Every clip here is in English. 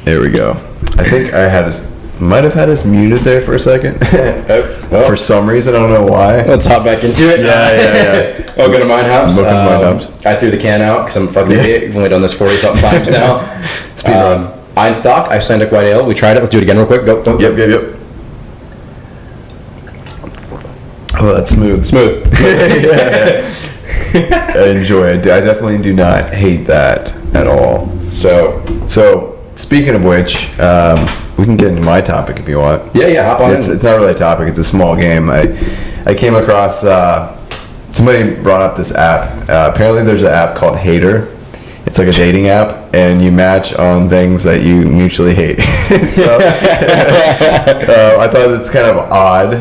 There we go. I think I might have had us muted there for a second. For some reason, I don't know why. Let's hop back into it. Yeah. Welcome to Mind Hops. Welcome to Mind Hops. I threw the can out because I'm a fucking idiot. We've only done this 40-something times now. Speed run. Einstock, Icelandic White Ale. We tried it. Let's do it again real quick. Go. Yep. Oh, that's smooth. I enjoy it. I definitely do not hate that at all. So speaking of which, we can get into my topic if you want. Yeah, hop on in. It's not really a topic. It's a small game. I came across, somebody brought up this app. Apparently there's an app called Hater. It's like a dating app, and you match on things that you mutually hate. So, I thought it's kind of odd.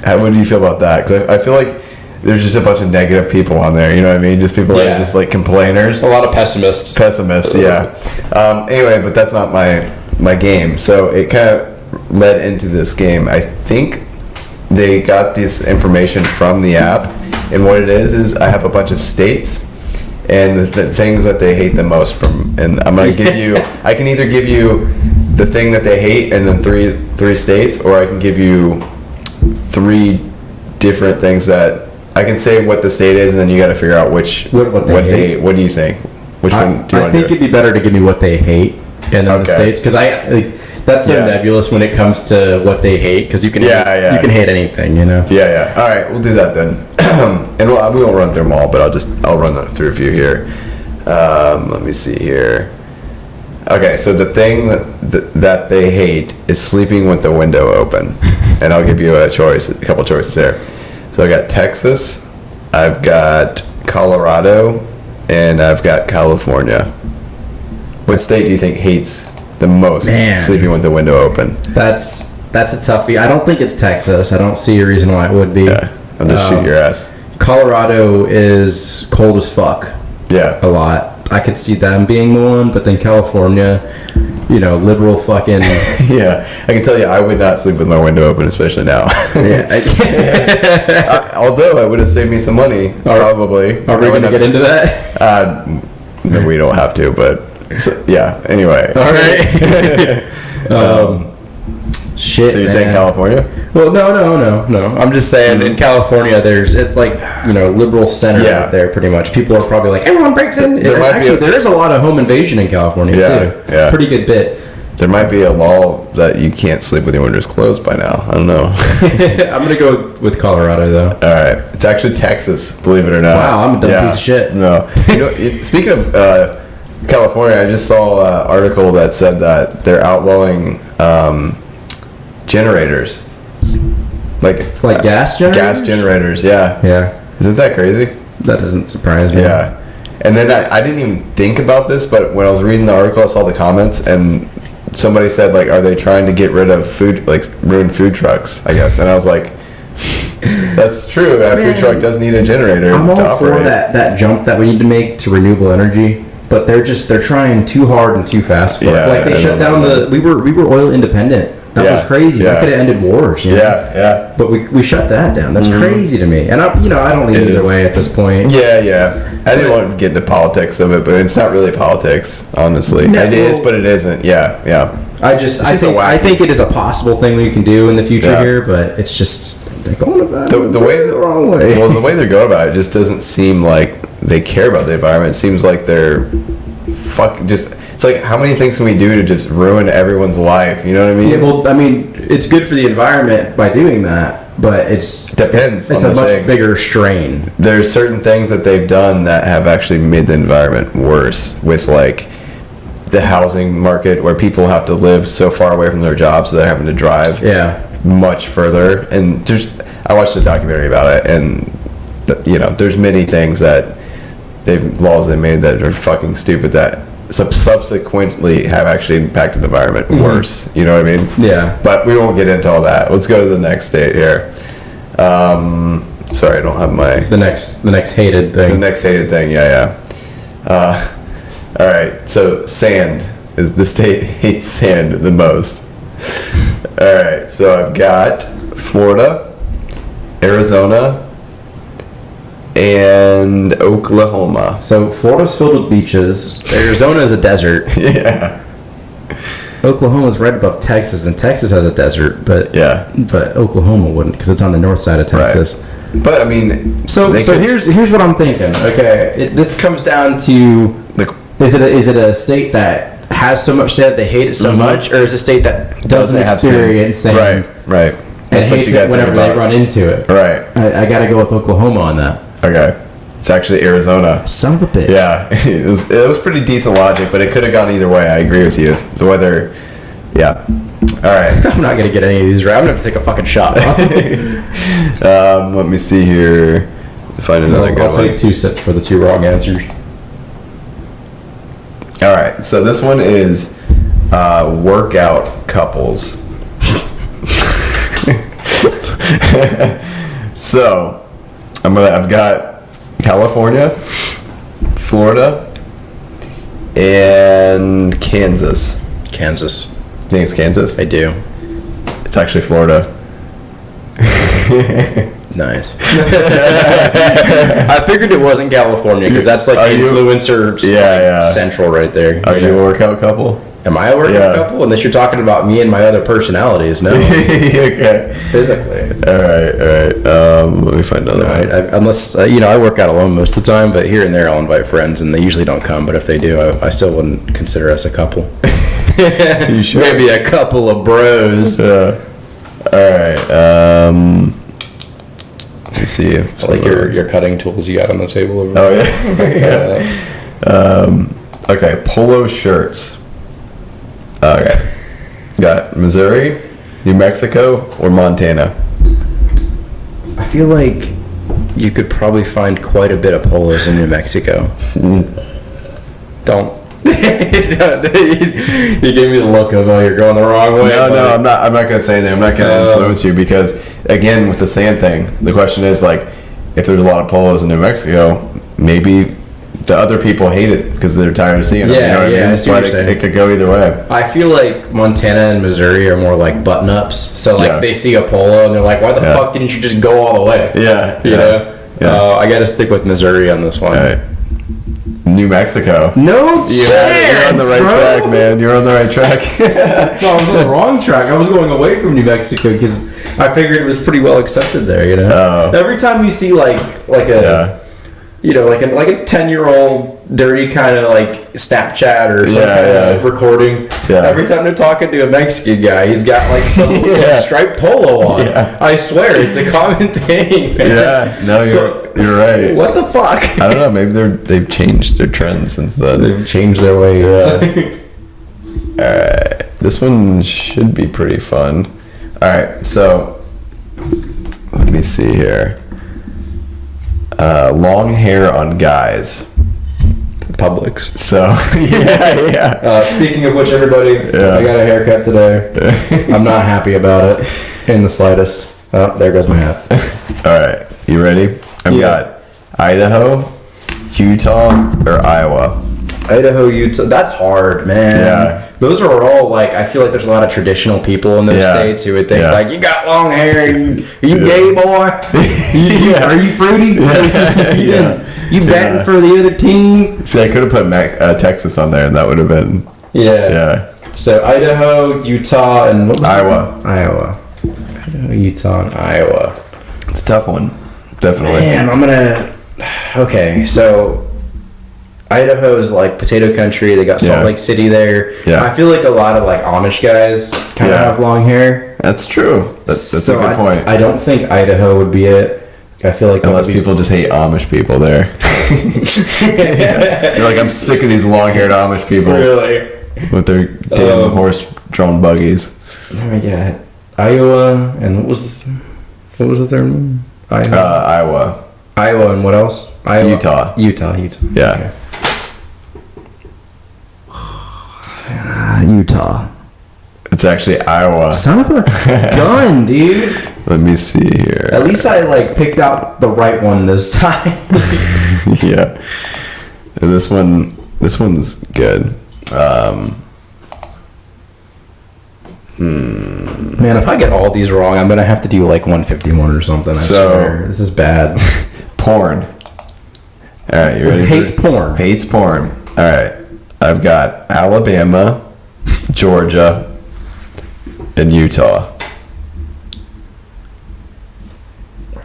What do you feel about that? Because I feel like there's just a bunch of negative people on there. You know what I mean? Just people that are just like complainers. A lot of pessimists. Yeah. Anyway, but that's not my game. So it kind of led into this game. I think they got this information from the app, and what it is I have a bunch of states and the things that they hate the most from, and I'm going to give you, I can either give you the thing that they hate and then three states, or I can give you 3 different things that I can say what the state is, and then you got to figure out what they hate. What do you think? Which one do you want to do? I think it'd be better to give me what they hate and then the states, because that's so nebulous when it comes to what they hate, because you can hate anything, you know. Yeah. All right, we'll do that then. And we won't run through them all, but I'll run through a few here. Let me see here. Okay, so the thing that they hate is sleeping with the window open, and I'll give you a couple choices there. So I got Texas, I've got Colorado, and I've got California. What state do you think hates the most sleeping with the window open? That's a toughie. I don't think it's Texas. I don't see a reason why it would be. Yeah, I'll just shoot your ass. Colorado is cold as fuck. Yeah. A lot. I could see them being the one, but then California, liberal fucking... Yeah, I can tell you I would not sleep with my window open, especially now. Although I would have saved me some money, probably. Are we going to get into that? No, we don't have to, but yeah, anyway. All right. Shit, so you're saying California? Well, no. I'm just saying in California, it's like, liberal center out there pretty much. People are probably like, everyone breaks in. There is a lot of home invasion in California too. Yeah. Pretty good bit. There might be a law that you can't sleep with your windows closed by now. I don't know. I'm going to go with Colorado though. All right. It's actually Texas, believe it or not. Wow, I'm a dumb piece of shit. No. Speaking of California, I just saw an article that said that they're outlawing generators, like gas generators. Gas generators, yeah. Isn't that crazy? That doesn't surprise me. Yeah. And then I didn't even think about this, but when I was reading the article, I saw the comments, and somebody said, like, are they trying to get rid of food, like ruin food trucks, I guess. And I was like, that's true. A food truck does need a generator. I'm all for that jump that we need to make to renewable energy. But they're trying too hard and too fast for it. Like they shut down we were oil independent. That was crazy. That could have ended wars. Yeah. But we shut that down. That's crazy to me. And I don't lean either way at this point. Yeah. I didn't want to get into politics of it, but it's not really politics, honestly. No, it is, but it isn't. Yeah. I think it is a possible thing we can do in the future here, but it's just they're going about the wrong way. Well, the way they're going about it just doesn't seem like they care about the environment. It seems like they're it's like, how many things can we do to just ruin everyone's life? You know what I mean? Yeah, well, I mean, it's good for the environment by doing that, but it depends. It's a much bigger strain. There's certain things that they've done that have actually made the environment worse, with like the housing market, where people have to live so far away from their jobs, so they're having to drive much further. And I watched a documentary about it, and there's many things that laws they made that are fucking stupid that subsequently have actually impacted the environment worse. You know what I mean? Yeah. But we won't get into all that. Let's go to the next state here. Sorry, I don't have the next hated thing. The next hated thing. Yeah. All right. So sand is the state hates sand the most. All right. So I've got Florida, Arizona, and Oklahoma. So Florida's filled with beaches. Arizona is a desert. Yeah. Oklahoma's right above Texas, and Texas has a desert, but Oklahoma wouldn't because it's on the north side of Texas. Right. But I mean, so here's what I'm thinking. Okay, this comes down to is it a state that has so much that they hate it so much, or is it a state that doesn't experience sand? Right. And hates it whenever they run into it. Right. I got to go with Oklahoma on that. Okay. It's actually Arizona. Son of a bitch. Yeah. It was pretty decent logic, but it could have gone either way. I agree with you. The weather, yeah. All right. I'm not going to get any of these right. I'm going to take a fucking shot. Let me see here. Find another good one. I'll take 2 sips for the 2 wrong answers. All right. So this one is workout couples. So I've got California, Florida, and Kansas. Kansas. You think it's Kansas? I do. It's actually Florida. Nice. I figured it wasn't California because that's like influencer central right there. Are you a workout couple? Am I a workout couple? Unless you're talking about me and my other personalities, no. Okay. Physically. All right. Let me find another one. Unless, I work out alone most of the time, but here and there I'll invite friends, and they usually don't come, but if they do, I still wouldn't consider us a couple. You sure? Maybe a couple of bros. All right. Let me see. Like your cutting tools you got on the table over there. Oh, yeah. Okay, polo shirts. Okay. Got Missouri, New Mexico, or Montana? I feel like you could probably find quite a bit of polos in New Mexico. Don't. You gave me the look of, you're going the wrong way. No, I'm not going to say that. I'm not going to influence you because, again, with the sand thing, the question is, like, if there's a lot of polos in New Mexico, maybe the other people hate it because they're tired of seeing them. Yeah, you know what I mean? I see what you're saying. It could go either way. I feel like Montana and Missouri are more like button-ups. So, they see a polo and they're like, why the fuck didn't you just go all the way? Yeah. You know? I got to stick with Missouri on this one. All right. New Mexico. No chance, you're on the right track, man. You're on the right track. No, I was on the wrong track. I was going away from New Mexico because I figured it was pretty well accepted there. You know, every time you see like a 10-year-old dirty kind of like Snapchat or some kind of recording. Yeah. Every time they're talking to a Mexican guy, he's got like some striped polo on. Yeah. I swear, it's a common thing. Man. Yeah, no, you're right. What the fuck? I don't know. Maybe they've changed their trends since then. They've changed their ways. All right, this one should be pretty fun. All right, so let me see here. Long hair on guys. Publix. So, yeah. Speaking of which, everybody, I got a haircut today. I'm not happy about it in the slightest. Oh, there goes my hat. All right, you ready? I've got Idaho, Utah, or Iowa. Idaho, Utah. That's hard, man. Yeah. Those are all like, I feel like there's a lot of traditional people in those states who would think like, you got long hair, you gay boy? Are you fruity? You batting for the other team? See, I could have put Texas on there and that would have been. Yeah. So Idaho, Utah, and what was Iowa. Idaho, Utah, and Iowa. It's a tough one. Definitely. Man, okay, so Idaho is like potato country. They got Salt Lake City there. Yeah. I feel like a lot of like Amish guys kind of have long hair. That's true. That's a good point. I don't think Idaho would be it. I feel like unless people just hate Amish people there. You're like, I'm sick of these long-haired Amish people. Really? With their damn horse-drawn buggies. There we got Iowa, and what was the third one? Iowa. Iowa, and what else? Utah. Yeah. Okay. Utah. It's actually Iowa. Son of a gun, dude. Let me see here. At least I picked out the right one this time. Yeah. And this one's good. Man, if I get all these wrong, I'm gonna have to do like 151 or something. I swear. This is bad. Porn. All right, you ready? Hates porn. Hates porn. All right. I've got Alabama, Georgia, and Utah. I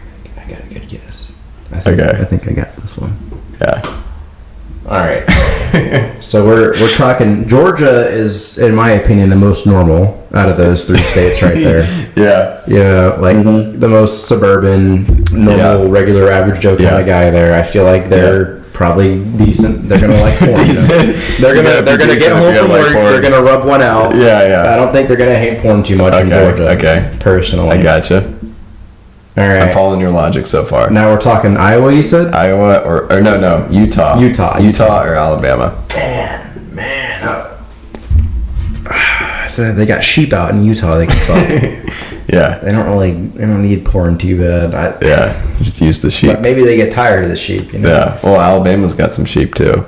got a good guess. I think I got this one. Yeah. All right. So we're talking. Georgia is, in my opinion, the most normal out of those 3 states right there. Yeah. The most suburban, normal, regular, average Joe kind of guy there. I feel like they're probably decent. They're gonna like porn. Decent. They're gonna get home from work. They're gonna rub one out. Yeah. I don't think they're gonna hate porn too much in Georgia. Okay. Personally, I gotcha. All right. I'm following your logic so far. Now we're talking Iowa, you said? Iowa or no, Utah. Utah or Alabama. Man. They got sheep out in Utah they can fuck. Yeah. They don't need porn too bad. Just use the sheep. But maybe they get tired of the sheep, Yeah. Well, Alabama's got some sheep too.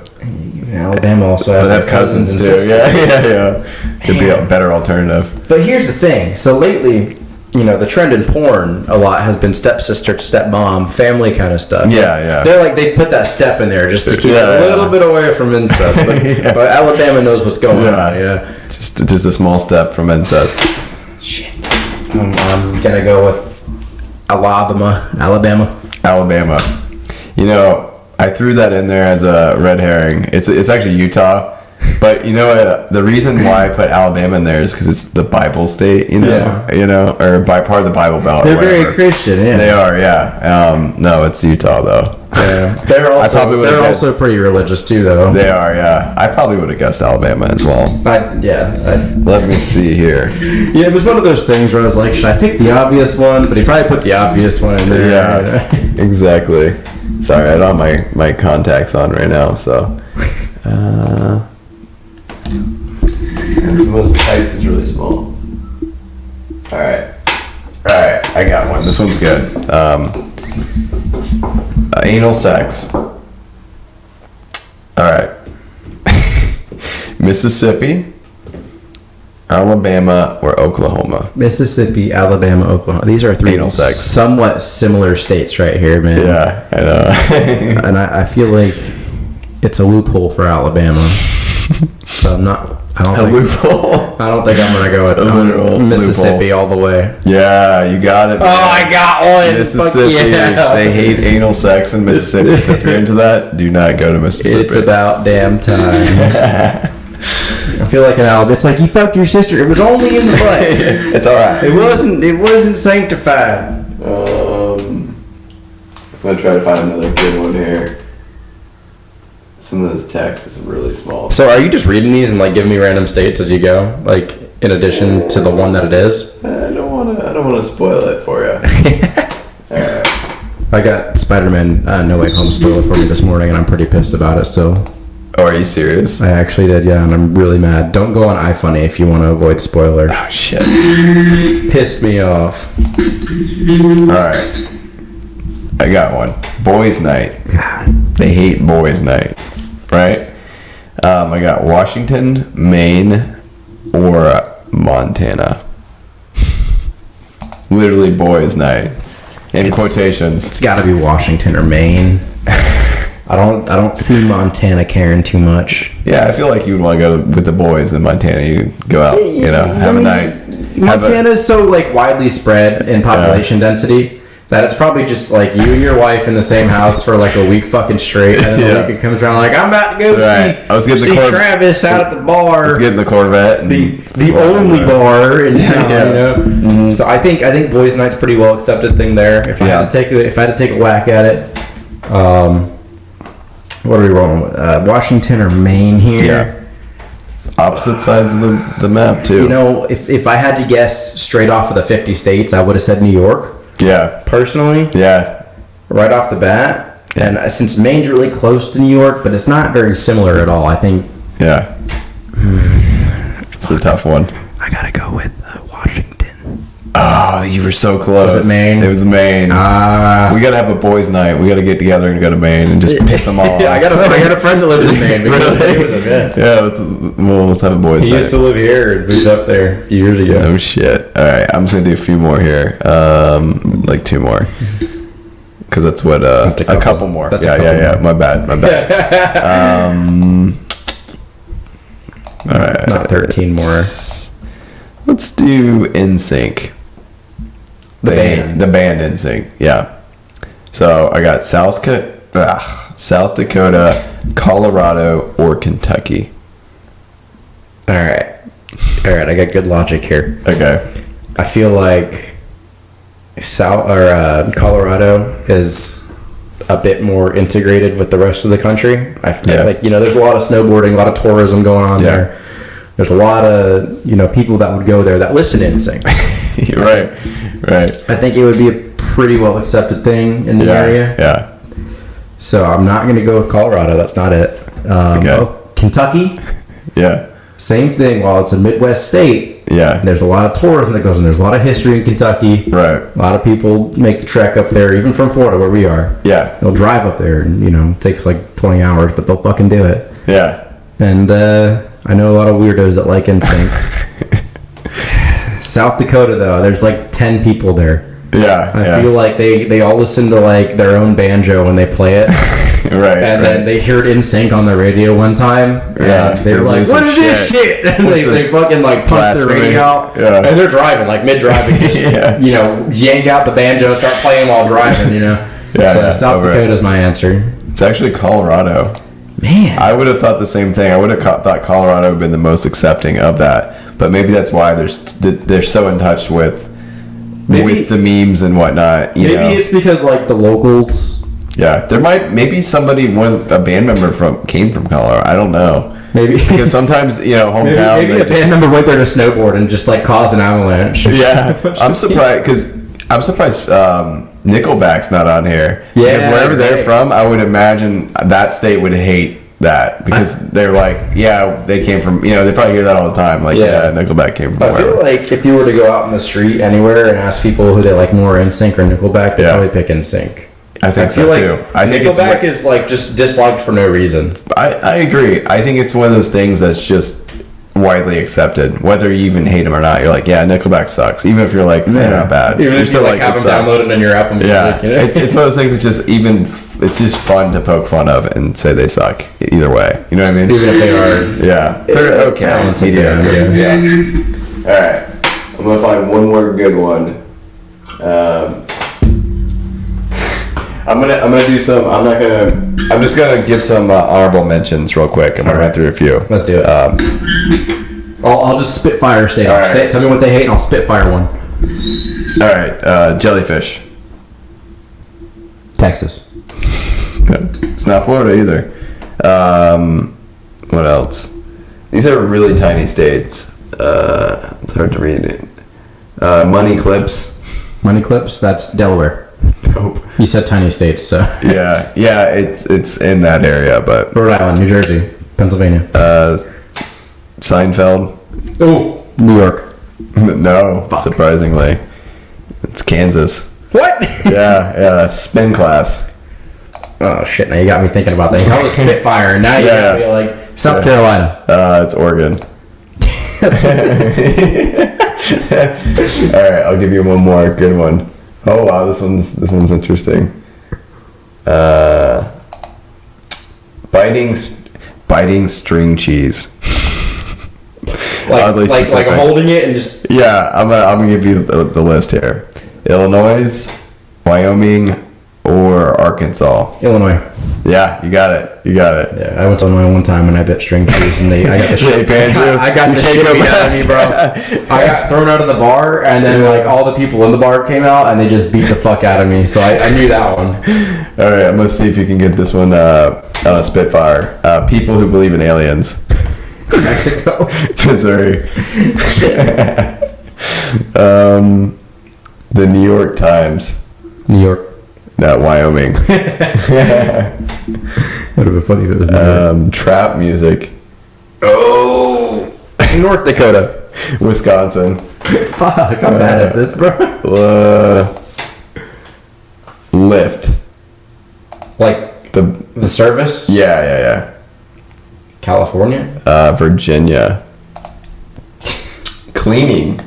Alabama also has their cousins and too. Yeah. Could be a better alternative. But here's the thing. So lately, the trend in porn a lot has been stepsister, stepmom, family kind of stuff. Yeah. They're like, they put that step in there just to keep it a little bit away from incest. But, but Alabama knows what's going on. Yeah. Just a small step from incest. Shit. I'm gonna go with Alabama. I threw that in there as a red herring. It's actually Utah. But the reason why I put Alabama in there is because it's the Bible state, or by part of the Bible Belt. They're very Christian, yeah. They are, yeah. No, it's Utah though. Yeah, they're also pretty religious too, though. They are, yeah. I probably would have guessed Alabama as well. Let me see here. Yeah, it was one of those things where I was like, should I pick the obvious one? But he probably put the obvious one in there. Yeah, exactly. Sorry, I don't have my contacts on right now, so. The text is really small. All right, I got one. This one's good. Anal sex. All right. Mississippi, Alabama, or Oklahoma? Mississippi, Alabama, Oklahoma. These are 3 anal sex. Somewhat similar states right here, man. Yeah, I know. And I feel like it's a loophole for Alabama. So I don't think I'm gonna go with Mississippi all the way. Yeah, you got it. Man. Oh, I got one. Mississippi. Yeah. They hate anal sex in Mississippi. So if you're into that, do not go to Mississippi. It's about damn time. I feel like an Alabama. It's like you fucked your sister. It was only in the butt. It's all right. It wasn't sanctified. I'm gonna try to find another good one here. Some of this text is really small. So are you just reading these and like giving me random states as you go, like in addition to the one that it is? I don't want to spoil it for you. All right. I got Spider-Man No Way Home spoiled for me this morning, and I'm pretty pissed about it still. Oh, are you serious? I actually did, yeah, and I'm really mad. Don't go on iFunny if you want to avoid spoilers. Oh shit! Pissed me off. All right. I got one. Boys' night. They hate boys' night, right? I got Washington, Maine, or Montana. Literally boys' night. In quotations. It's got to be Washington or Maine. I don't see Montana caring too much. Yeah, I feel like you would want to go with the boys in Montana. You go out, have a night. Montana is so like widely spread in population density that it's probably just like you and your wife in the same house for like a week fucking straight, and then the week it comes around like I'm about to go see Travis out at the bar. Let's get in the Corvette. The only bar in town, Mm-hmm. So I think boys' night's pretty well accepted thing there. If I had to take a whack at it, what are we rolling with? Washington or Maine here? Yeah. Opposite sides of the map too. If I had to guess straight off of the 50 states, I would have said New York. Yeah. Personally. Yeah. Right off the bat. Yeah. And since Maine's really close to New York, but it's not very similar at all, I think. Yeah. It's a tough one. I gotta go with Washington. Oh, you were so close. Was it Maine? It was Maine. We gotta have a boys' night. We gotta get together and go to Maine and just piss them all off. I got a friend that lives in Maine. Let's have a boys' night. He used to live here and moved up there a few years ago. Oh shit! All right, I'm just gonna do a few more here. Like 2 more. because that's what a couple more. Yeah. My bad. All right, not 13 more. Let's do NSYNC. The band NSYNC. Yeah. So I got South Dakota, Colorado, or Kentucky. All right. I got good logic here. Okay. I feel like Colorado is a bit more integrated with the rest of the country. I feel like, there's a lot of snowboarding, a lot of tourism going on there. There's a lot of, people that would go there that listen to NSYNC. Right. I think it would be a pretty well accepted thing in the area. Yeah. So I'm not going to go with Colorado. That's not it. Kentucky. Yeah. Same thing. While it's a Midwest state, there's a lot of tourism that goes in. There's a lot of history in Kentucky. Right. A lot of people make the trek up there, even from Florida, where we are. Yeah. They'll drive up there, and it takes like 20 hours, but they'll fucking do it. Yeah. And I know a lot of weirdos that like NSYNC. South Dakota, though, there's like 10 people there. Yeah. I feel like they all listen to like their own banjo when they play it. Right. And then they heard NSYNC on the radio one time. And they're like, what is this shit? And they fucking like punch their radio out. Yeah. And they're driving, like mid-driving, just, yank out the banjo, start playing while driving, So South Dakota is my answer. It's actually Colorado. Man. I would have thought the same thing. I would have thought Colorado would have been the most accepting of that. But maybe that's why they're so in touch with the memes and whatnot. Maybe it's because like the locals. Yeah, there maybe a band member came from Colorado. I don't know. Maybe because sometimes hometown. Maybe a band member went there to snowboard and just like caused an avalanche. Yeah, I'm surprised Nickelback's not on here. Yeah, because wherever they're from, I would imagine that state would hate that because they're like, they came from, they probably hear that all the time. Like, Nickelback came from. I feel like if you were to go out in the street anywhere and ask people who they like more, NSYNC or Nickelback, they'd probably pick NSYNC. I think so too. I think Nickelback is like just disliked for no reason. I agree. I think it's one of those things that's just widely accepted, whether you even hate them or not. You're like, Nickelback sucks, even if you're like, they're not bad. Even if you like have them downloaded in your Apple Music. Yeah, it's one of those things. It's just fun to poke fun of and say they suck. Either way, you know what I mean? Even if they are, they're okay. Talented. Yeah. All right, I'm gonna find one more good one. I'm gonna do some. I'm just gonna give some honorable mentions real quick. I'm gonna run through a few. Let's do it. I'll just spitfire state off. Tell me what they hate, and I'll spitfire one. All right, jellyfish. Texas. It's not Florida either. What else? These are really tiny states. It's hard to read it. Money Clips. Money Clips. That's Delaware. Nope. You said tiny states, so. yeah, it's in that area, but. Rhode Island, New Jersey, Pennsylvania. Seinfeld. Oh, New York. No, surprisingly, it's Kansas. What? yeah, Spin Class. Oh shit! Now you got me thinking about things. I was Spitfire, and now you got me like South Carolina. It's Oregon. All right, I'll give you one more good one. Oh wow, this one's interesting. Biting string cheese. like holding it and just. Yeah, I'm gonna give you the list here. Illinois, Wyoming, or Arkansas. Illinois. Yeah, you got it. Yeah, I went to Illinois one time and I bit string cheese and I got the shit. I got the shit beat out of me, bro. I got thrown out of the bar and then like all the people in the bar came out and they just beat the fuck out of me. So I knew that one. All right, I'm gonna see if you can get this one on a Spitfire. People who believe in aliens. Mexico. Missouri. The New York Times. New York. No, Wyoming. Would have been funny if it was New York. Trap music. Oh, North Dakota. Wisconsin. Fuck, I'm bad at this, bro. Lyft. Like the service? Yeah. California? Virginia. Cleaning.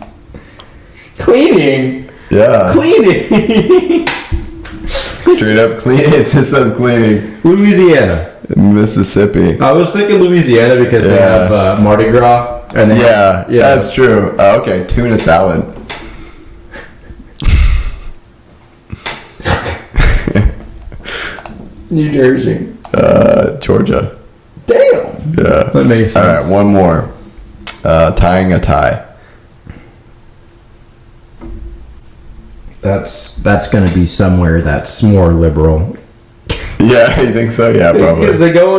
Cleaning? Yeah. Cleaning. straight up clean. It just says cleaning. Louisiana. Mississippi. I was thinking Louisiana because they have Mardi Gras. And they yeah, that's true. Okay, tuna salad. New Jersey. Georgia. Damn. Yeah. That makes sense. All right, one more. Tying a tie. That's going to be somewhere that's more liberal. Yeah, you think so? Yeah, probably. Because they go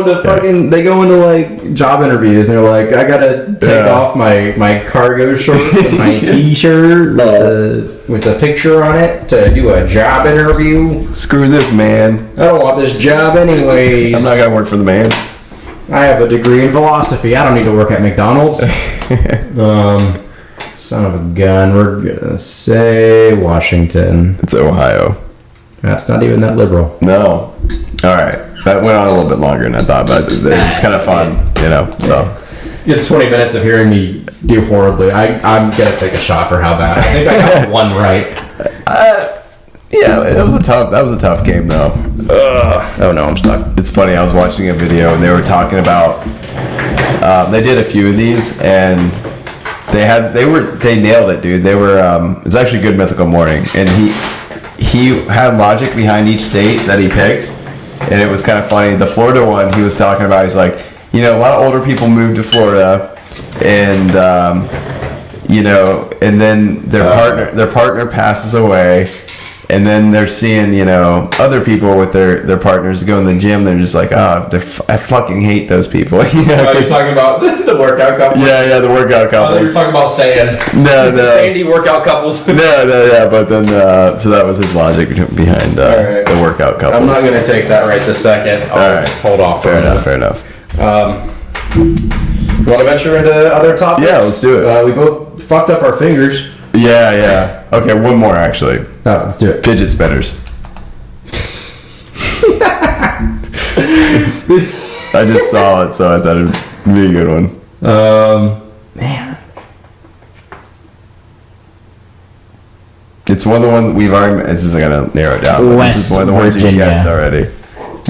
into like job interviews and they're like, I gotta take off my cargo shorts and my t-shirt with a picture on it to do a job interview. Screw this, man. I don't want this job anyways. I'm not gonna work for the man. I have a degree in philosophy. I don't need to work at McDonald's. Son of a gun. We're gonna say Washington. It's Ohio. That's not even that liberal. No. All right. That went on a little bit longer than I thought, but it's kind of fun, so. You have 20 minutes of hearing me do horribly. I'm going to take a shot for how bad. I think I got one right. Yeah, that was a tough game, though. Oh, no, I'm stuck. It's funny. I was watching a video, and they were talking about, they did a few of these, and they nailed it, dude. They were, it's actually Good Mythical Morning, and he had logic behind each state that he picked, and it was kind of funny. The Florida one he was talking about, he's like, a lot of older people moved to Florida, and and then their partner passes away, and then they're seeing other people with their partners go in the gym. They're just like, I fucking hate those people. You're talking about the workout couples? Yeah, the workout couples. You're talking about saying no Sandy workout couples. Yeah, but then so that was his logic behind the workout couples. I'm not gonna take that right this second. I'll hold off. Fair enough. Want to venture into other topics? Yeah, let's do it. We both fucked up our fingers. Yeah. Okay, one more actually. Oh, let's do it. Fidget spinners. I just saw it, so I thought it'd be a good one. Man. It's one of the ones we've already. This isn't gonna narrow it down. But this is one of the ones you guessed already.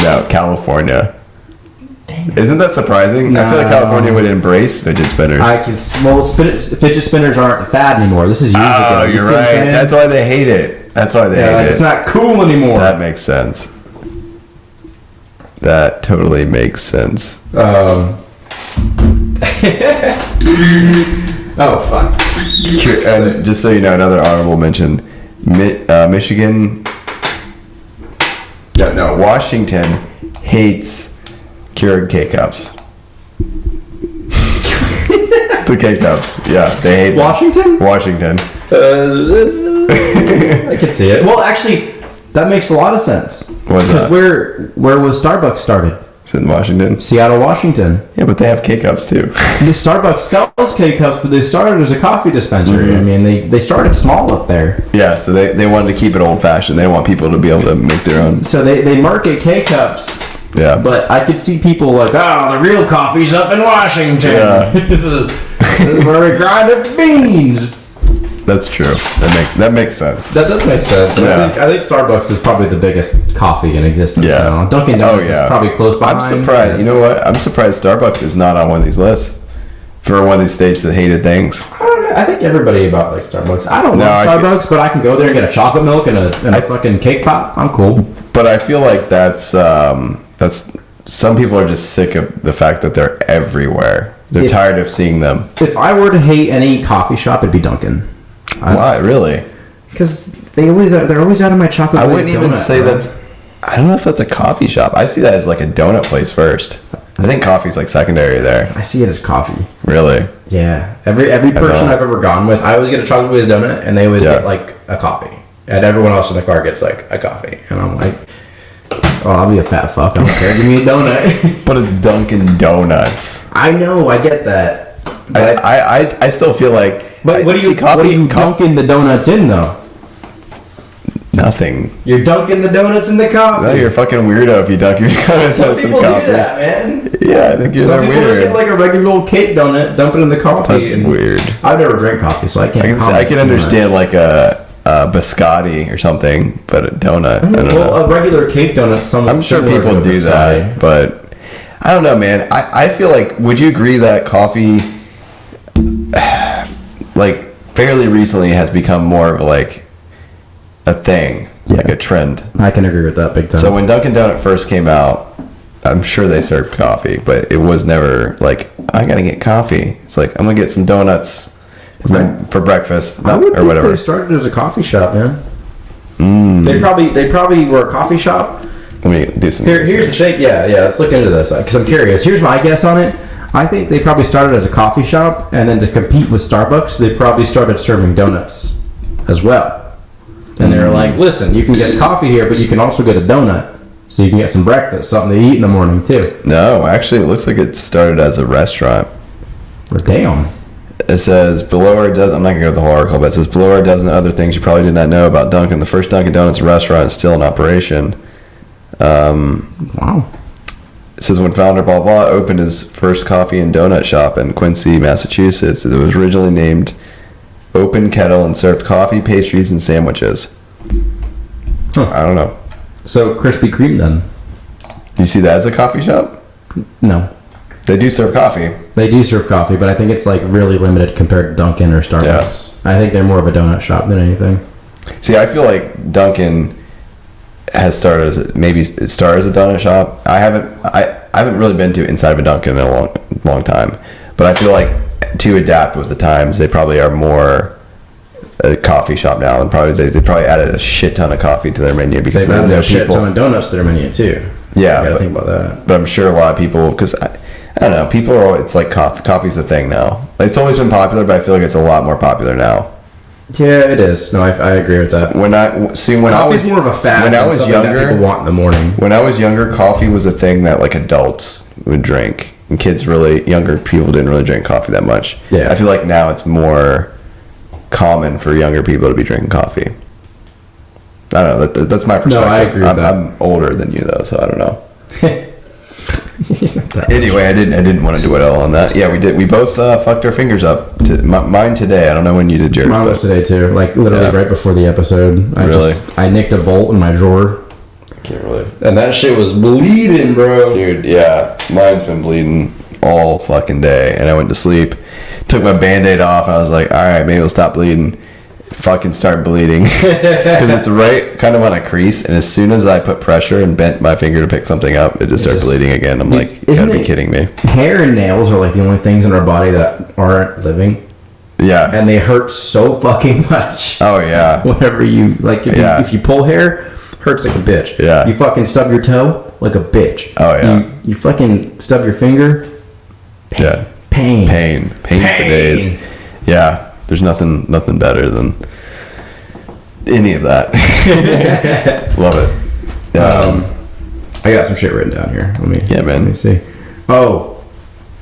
No, California. Isn't that surprising? No. I feel like California would embrace fidget spinners. Fidget spinners aren't the fad anymore. This is years ago. You're right. That's why they hate it. It's not cool anymore. That makes sense. That totally makes sense. Oh, fuck. And just so you know, another honorable mention, Michigan. No, Washington hates Keurig K-Cups. The K-Cups. Yeah, they hate Washington? Washington. I can see it. Well, actually, that makes a lot of sense. What's that? Because where was Starbucks started? It's in Washington. Seattle, Washington. Yeah, but they have K-Cups too. The Starbucks sells K-Cups, but they started as a coffee dispensary. Mm-hmm. I mean, they started small up there. Yeah, so they wanted to keep it old-fashioned. They don't want people to be able to make their own. So they market K-Cups. Yeah. But I could see people like, the real coffee's up in Washington. Yeah. This is where we grind up beans. That's true. That makes sense. That does make sense. Yeah. I think Starbucks is probably the biggest coffee in existence now. Dunkin' Donuts is probably close behind. I'm surprised. You know what? I'm surprised Starbucks is not on one of these lists for one of these states that hated things. I think everybody about like Starbucks. I don't love Starbucks, but I can go there and get a chocolate milk and a fucking cake pop. I'm cool. But I feel like that's some people are just sick of the fact that they're everywhere. They're tired of seeing them. If I were to hate any coffee shop, it'd be Dunkin'. Why, really? Because they're always out of my chocolate. I wouldn't even say that's. I don't know if that's a coffee shop. I see that as like a donut place first. I think coffee's like secondary there. I see it as coffee. Really? Yeah. Every person I've ever gone with, I always get a chocolate glazed donut, and they always get like a coffee, and everyone else in the car gets like a coffee, and I'm like, I'll be a fat fuck. I don't care. Give me a donut. But it's Dunkin' Donuts. I know. I get that. But I still feel like. But what are you dunking the donuts in though? Nothing. You're dunking the donuts in the coffee. No, you're a fucking weirdo if you dunk your donuts in the coffee. Some people do that, man. Yeah, I think you're weird. Some people just get like a regular old cake donut, dump it in the coffee. That's weird. I've never drank coffee, so I can't. I can understand like a biscotti or something, but a donut. I don't know. A regular cake donut. I'm sure people do that, but I don't know, man. I feel like, would you agree that coffee, like, fairly recently has become more of like a thing, like a trend? I can agree with that big time. So when Dunkin' Donut first came out, I'm sure they served coffee, but it was never like, I gotta get coffee. It's like, I'm gonna get some donuts for breakfast I would or think whatever. they started as a coffee shop, man. They probably were a coffee shop. Let me do some Here's the thing. Yeah, let's look into this because I'm curious. Here's my guess on it. I think they probably started as a coffee shop, and then to compete with Starbucks, they probably started serving donuts as well. And they were like, listen, you can get coffee here, but you can also get a donut. So you can get some breakfast, something to eat in the morning, too. No, actually, it looks like it started as a restaurant. Well, damn. It says, below are a dozen, I'm not going to go to the whole article, but it says, below are a dozen other things you probably did not know about Dunkin'. The first Dunkin' Donuts restaurant is still in operation. Wow. It says, when founder blah blah opened his first coffee and donut shop in Quincy, Massachusetts, it was originally named Open Kettle and served coffee, pastries, and sandwiches. I don't know. So Krispy Kreme then? Do you see that as a coffee shop? No. They do serve coffee. They do serve coffee, but I think it's like really limited compared to Dunkin' or Starbucks. Yeah. I think they're more of a donut shop than anything. See, I feel like Dunkin' has started as maybe it started as a donut shop. I haven't really been to inside of a Dunkin' in a long time, but I feel like to adapt with the times, they probably are more a coffee shop now, and probably they probably added a shit ton of coffee to their menu because they've added a shit ton of donuts to their menu too. Yeah, you gotta think about that. But I'm sure a lot of people, because I don't know, people are. It's like coffee's a thing now. It's always been popular, but I feel like it's a lot more popular now. Yeah, it is. No, I agree with that. Coffee's more of a fad. When I was younger, that people want in the morning. When I was younger, coffee was a thing that like adults would drink, and younger people didn't really drink coffee that much. Yeah, I feel like now it's more common for younger people to be drinking coffee. I don't know. That's my perspective. No, I agree with that. I'm older than you though, so I don't know. Anyway, I didn't want to do it all on that. Yeah, we did. We both fucked our fingers up. Mine today. I don't know when you did yours. Mine was today too. Like literally right before the episode. I nicked a bolt in my drawer. I can't really. And that shit was bleeding, bro. Dude, yeah, mine's been bleeding all fucking day, and I went to sleep. Took my Band-Aid off, and I was like, all right, maybe it'll stop bleeding. Fucking start bleeding because it's right kind of on a crease, and as soon as I put pressure and bent my finger to pick something up, it just started bleeding again. I'm like, you gotta be kidding me. Hair and nails are like the only things in our body that aren't living. Yeah, and they hurt so fucking much. Oh yeah. Whenever you like, if you pull hair, hurts like a bitch. Yeah. You fucking stub your toe like a bitch. Oh yeah. You fucking stub your finger. Pain for days. Yeah. There's nothing better than any of that. Love it. I got some shit written down here. Let me see. Oh,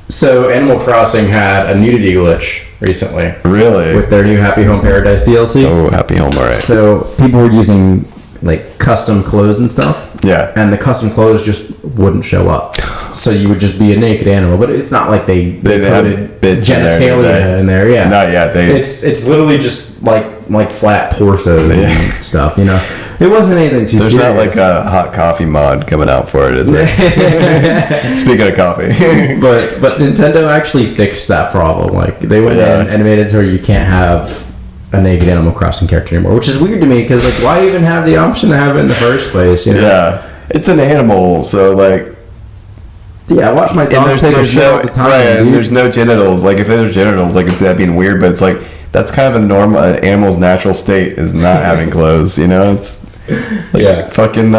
so Animal Crossing had a nudity glitch recently. Really? With their new Happy Home Paradise DLC. Oh, Happy Home, alright. So people were using like custom clothes and stuff. Yeah. And the custom clothes just wouldn't show up. So you would just be a naked animal, but it's not like they put bits genitalia in there. Yeah. Not yet. It's literally just like flat torso and stuff, you know. It wasn't anything too serious. There's not like a hot coffee mod coming out for it, is there? Speaking of coffee. but Nintendo actually fixed that problem. Like they went in and made it so you can't have a naked Animal Crossing character anymore, which is weird to me because like why even have the option to have it in the first place, you know? Yeah. It's an animal, so like I watch my dog take a shit all the time. Right, and there's no genitals. Like if there's genitals, I can see that being weird, but it's like that's kind of a normal animal's natural state is not having clothes, you know? It's like fucking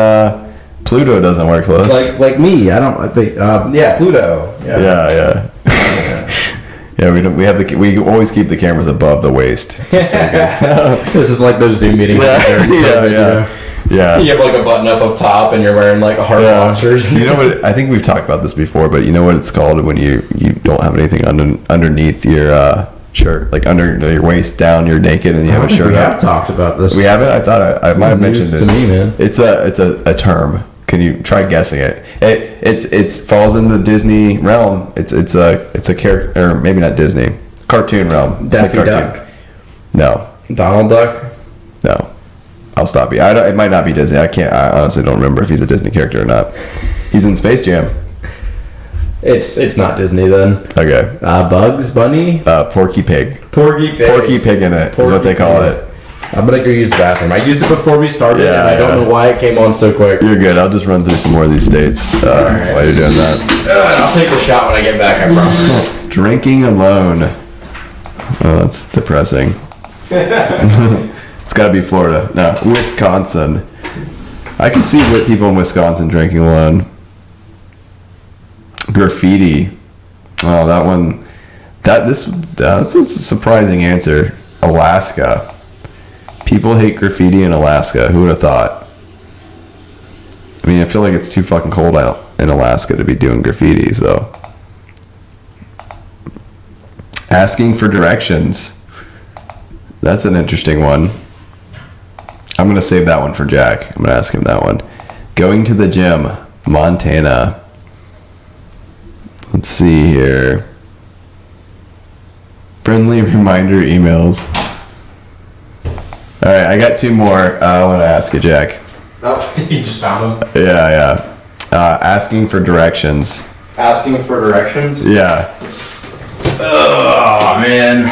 Pluto doesn't wear clothes. Like me, I don't think Pluto. Yeah. Yeah, we always keep the cameras above the waist. Just so you guys know. This is like those Zoom meetings. Yeah. You have like a button up top, and you're wearing like a hard boxers. You know what? I think we've talked about this before, but you know what it's called when you don't have anything underneath your shirt, like under your waist down, you're naked and you have a shirt. We have talked about this. We haven't. I thought I might have mentioned it to me, man. It's a term. Can you try guessing it? It falls in the Disney realm. It's a character, or maybe not Disney, cartoon realm. Daffy Duck. No. Donald Duck. No. I'll stop you. It might not be Disney. I honestly don't remember if he's a Disney character or not. He's in Space Jam. It's not Disney then. Okay. Bugs Bunny? Porky Pig. Porky Pig. Porky Pig in it is what they call it. I'm gonna go use the bathroom. I used it before we started, and I don't know why it came on so quick. You're good. I'll just run through some more of these states while you're doing that. I'll take a shot when I get back, I promise. Drinking alone. Oh, that's depressing. It's got to be Florida. No, Wisconsin. I can see people in Wisconsin drinking alone. Graffiti. Oh, that one. That's a surprising answer. Alaska. People hate graffiti in Alaska. Who would have thought? I mean, I feel like it's too fucking cold out in Alaska to be doing graffiti, so. Asking for directions. That's an interesting one. I'm going to save that one for Jack. I'm going to ask him that one. Going to the gym. Montana. Let's see here. Friendly reminder emails. All right, I got two more. I want to ask you, Jack. Oh, you just found them? Yeah. Asking for directions. Asking for directions? Yeah. Oh, man.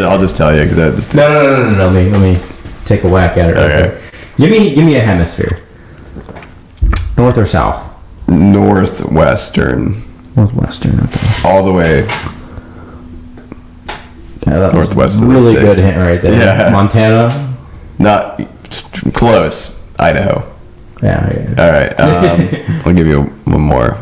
I'll just tell you because No. Let me take a whack at it. Okay. Give me a hemisphere. North or south? Northwestern. Northwestern. Okay. All the way. Yeah, that northwest. Was really good hint right there. Yeah. Montana. Not close. Idaho. Yeah. All right. I'll give you one more.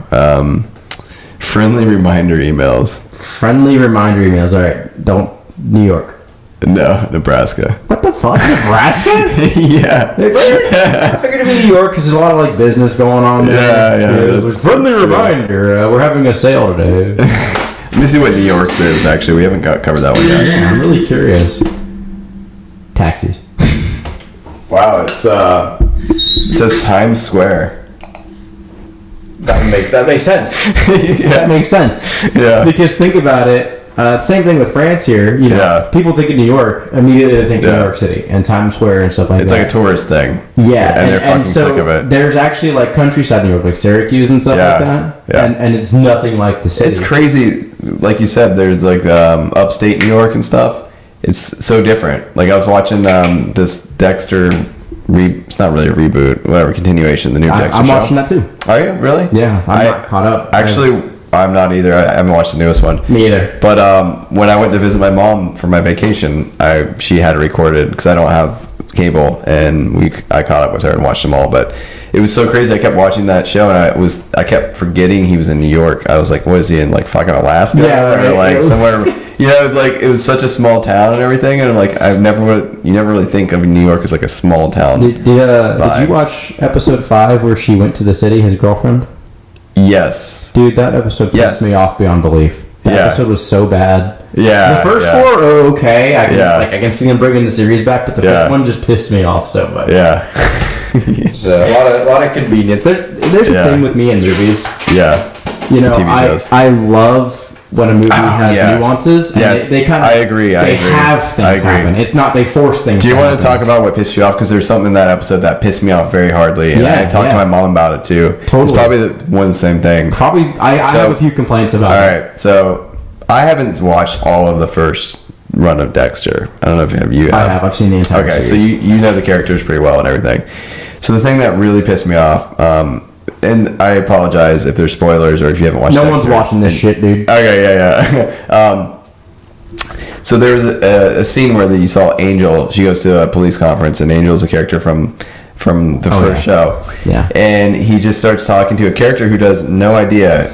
Friendly reminder emails. Friendly reminder emails. All right. Don't New York. No, Nebraska. What the fuck, Nebraska? Yeah. I figured it'd be New York because there's a lot of like business going on there. Yeah. Like, friendly reminder. We're having a sale today. Let me see what New York's is. Actually, we haven't covered that one yet. Yeah, I'm really curious. Taxis. Wow, it says Times Square. That makes sense. Yeah. That makes sense. Yeah. Because think about it. Same thing with France here. You know, people think of New York, immediately they think of New York City and Times Square and stuff like that. It's like a tourist thing. Yeah. And they're fucking sick of it. There's actually like countryside New York, like Syracuse and stuff like that. Yeah. And it's nothing like the city. It's crazy. Like you said, there's like upstate New York and stuff. It's so different. Like I was watching this Dexter. It's not really a reboot, whatever, continuation. The new Dexter I'm show. watching that too. Are you really? Yeah, I'm not caught up. Actually, I'm not either. I haven't watched the newest one. Me either. But when I went to visit my mom for my vacation, she had it recorded because I don't have cable, and I caught up with her and watched them all. But it was so crazy. I kept watching that show, and I kept forgetting he was in New York. I was like, what is he in, like fucking Alaska? Yeah, right. Or like somewhere. You know, it was such a small town and everything, and like you never really think of New York as like a small town. Did you watch episode 5 where she went to the city, his girlfriend? Yes. Dude, that episode pissed me off beyond belief. That episode was so bad. Yeah. The first 4 are okay. I can see them bringing the series back, but the first one just pissed me off so much. Yeah. So a lot of convenience. There's a thing with me in movies. Yeah. You know, TV shows. I love when a movie has nuances. And they kind of. I agree. They have things happen. It's not they force things. Do you want to talk about what pissed you off? Because there's something in that episode that pissed me off very hardly, and I talked to my mom about it too. Totally. It's probably one of the same things. Probably. I have a few complaints about it. All right, so I haven't watched all of the first run of Dexter. I don't know if you have. I have. I've seen the entire series. So you know the characters pretty well and everything. So the thing that really pissed me off, and I apologize if there's spoilers or if you haven't watched Dexter. No one's watching this shit, dude. Okay, yeah. So there was a scene where you saw Angel. She goes to a police conference, and Angel's a character from the first show. Yeah. And he just starts talking to a character who does no idea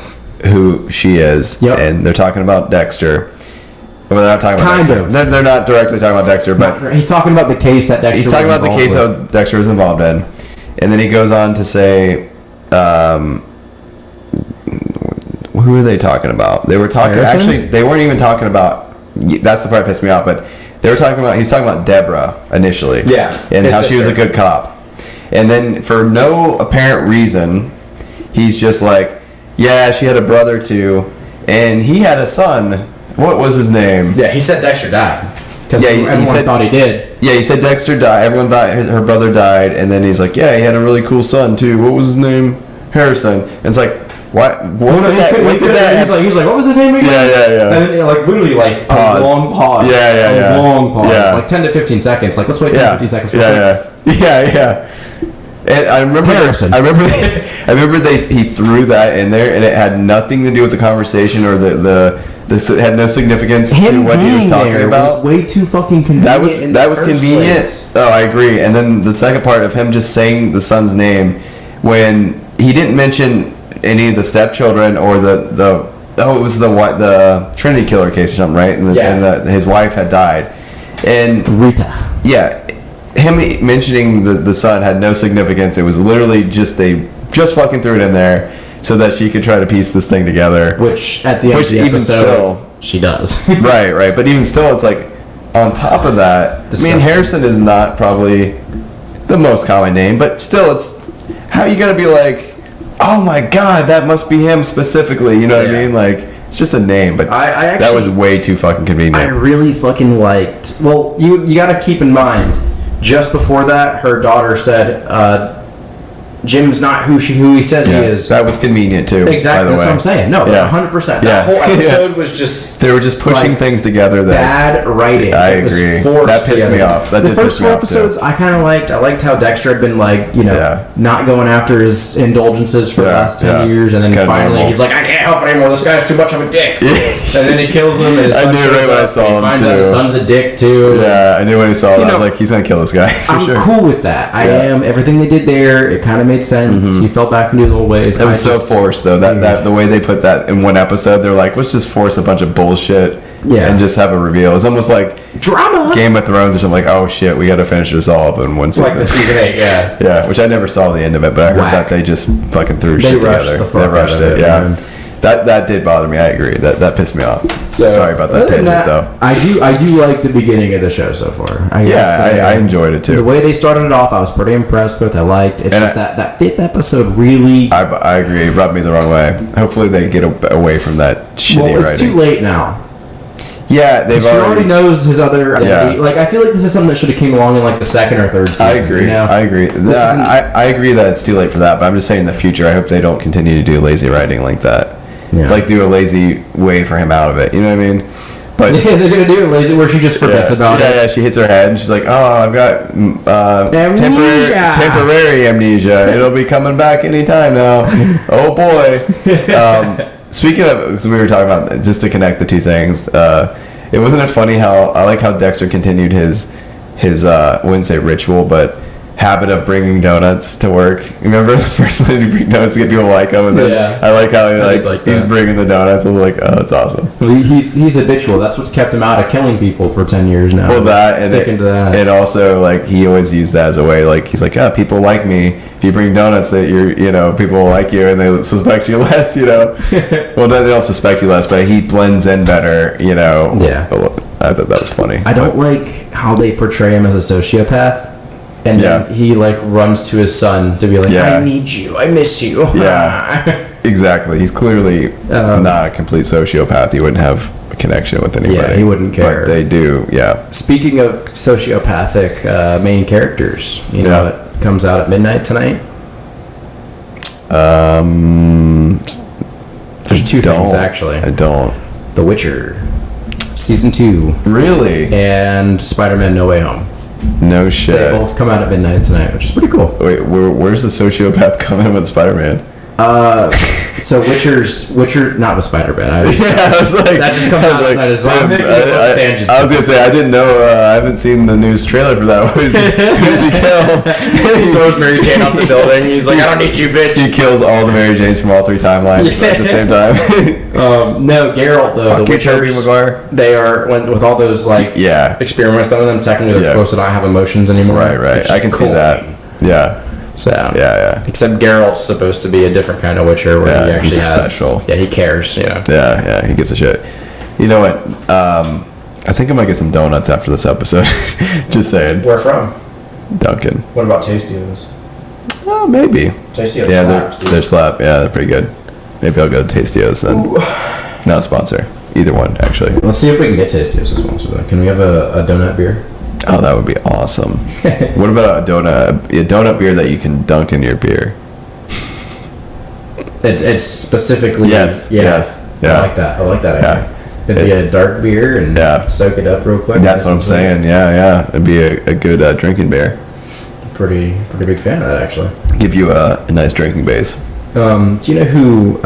who she is. Yep. And they're talking about Dexter. Well, they're not talking about Kind Dexter. of. They're not directly talking about Dexter, but He's talking about the case that Dexter. He's talking about the case that Dexter was involved in, and then he goes on to say, who are they talking about? They were talking. Harrison? Actually, they weren't even talking about. That's the part that pissed me off. But they were talking about. He's talking about Deborah initially. Yeah, and his how she was a sister. good cop, and then for no apparent reason, he's just like, yeah, she had a brother too, and he had a son what was his name? Yeah, he said Dexter died. Because everyone thought he did. Yeah, he said Dexter died. Everyone thought her brother died. And then he's like, yeah, he had a really cool son, too. What was his name? Harrison. And it's like, what? What did that? He's like, what was his name again? Yeah. And then, like, literally, like, paused. a long pause. Yeah. A long pause. Yeah. Like 10 to 15 seconds. Like, let's wait 10 to 15 seconds. Yeah. And I remember Harrison. I remember he threw that in there, and it had nothing to do with the conversation or this had no significance to what he was talking about. Was way too fucking convenient. That was convenient. Oh, I agree. And then the second part of him just saying the son's name when he didn't mention any of the stepchildren or it was the Trinity killer case or something, right? And his wife had died, and Rita. Yeah, him mentioning the son had no significance. It was literally they just fucking threw it in there so that she could try to piece this thing together. Which at the end of the episode, she does. right. But even still, it's like on top of that. Disgusting. I mean, Harrison is not probably the most common name, but still, it's how are you gonna be like, oh my god, that must be him specifically? You know what I mean? Like, it's just a name, but I actually, that was way too fucking convenient. I really fucking liked. Well, you got to keep in mind, just before that, her daughter said, Jim's not who he says he is. That was convenient too. Exactly, that's what I'm saying. No, that's 100%. That whole episode was just they were just pushing things together. Bad writing. I agree. That pissed me off. The first 4 episodes I kind of liked. I liked how Dexter had been like, not going after his indulgences for the last 10 years, and then finally he's like, I can't help it anymore. This guy's too much of a dick. And then he kills him. And his son shows up. He finds out his son's a dick too. Yeah, I knew when he saw that. I was like, he's gonna kill this guy. I'm cool with that. I am. Everything they did there, it kind of made sense. Mm-hmm. You fell back into the old ways. It was so forced though. That the way they put that in one episode, they're like, let's just force a bunch of bullshit and just have a reveal. It's almost like drama. Game of Thrones or something. Like, oh shit, we got to finish this all up in one season. Like the season 8, yeah. Which I never saw the end of it, but I heard that they just fucking threw shit together. They rushed it. Yeah. That did bother me. I agree. That pissed me off. So, sorry about that tangent, though. I do like the beginning of the show so far. I enjoyed it too. The way they started it off, I was pretty impressed with. I liked. It's just that 5th episode really. I agree. It rubbed me the wrong way. Hopefully they get away from that shitty writing. Well, it's too late now. Yeah, they've already knows his other identity. Like, I feel like this is something that should have came along in like the 2nd or 3rd season. I agree. I agree that it's too late for that. But I'm just saying in the future, I hope they don't continue to do lazy writing like that. Yeah. Like do a lazy way for him out of it. You know what I mean? But they're gonna do it lazy where she just forgets about it. Yeah, she hits her head and she's like, "Oh, I've got temporary amnesia. It'll be coming back anytime now." Oh boy. Speaking of, because we were talking about just to connect the two things, wasn't it funny how I like how Dexter continued his I wouldn't say ritual, but habit of bringing donuts to work. Remember the first time he bring donuts to get people to like him, and then I like how he's bringing the donuts. I was like, oh, that's awesome. Well, he's habitual. That's what's kept him out of killing people for 10 years now. Well, sticking to that. And also, like, he always used that as a way. Like, he's like, people like me. If you bring donuts, that people will like you, and they suspect you less. Well, they don't suspect you less, but he blends in better. Yeah. I thought that was funny. I don't like how they portray him as a sociopath. And then he runs to his son to be like, I need you, I miss you. Yeah, exactly. He's clearly not a complete sociopath. He wouldn't have a connection with anybody. Yeah, he wouldn't care. But they do, Speaking of sociopathic main characters, you know what comes out at midnight tonight? There's 2 things, actually. I don't. The Witcher, Season 2. Really? And Spider-Man No Way Home. No shit. They both come out at midnight tonight, which is pretty cool. Wait, where's the sociopath coming with Spider-Man? So Witcher, not with Spider-Man. I was like, that just comes out tonight as well. I was gonna say I didn't know. I haven't seen the news trailer for that. Who does he kill? He throws Mary Jane off the building. He's like, I don't need you, bitch. He kills all the Mary Janes from all 3 timelines at the same time. No, Geralt though. The Witchers, they are with all those experiments done on them. Technically, they're supposed to not have emotions anymore. Right. I can see that. Yeah. So except Geralt's supposed to be a different kind of Witcher where he actually has special. Yeah, he cares. Yeah, he gives a shit. You know what? I think I might get some donuts after this episode. Just saying. Where from? Dunkin'. What about Tastios? Well, maybe. Tastios slaps, they're slap. Yeah, they're pretty good. Maybe I'll go to Tastios then. Ooh. Not a sponsor. Either one, actually. Let's see if we can get Tastios to sponsor that. Can we have a donut beer? Oh, that would be awesome. What about a donut beer that you can dunk in your beer? It's specifically yes. Yeah. I like that. Yeah. It'd be a dark beer and soak it up real quick. That's what I'm saying. Yeah. It'd be a good drinking beer. Pretty big fan of that, actually. Give you a nice drinking base. Do you know who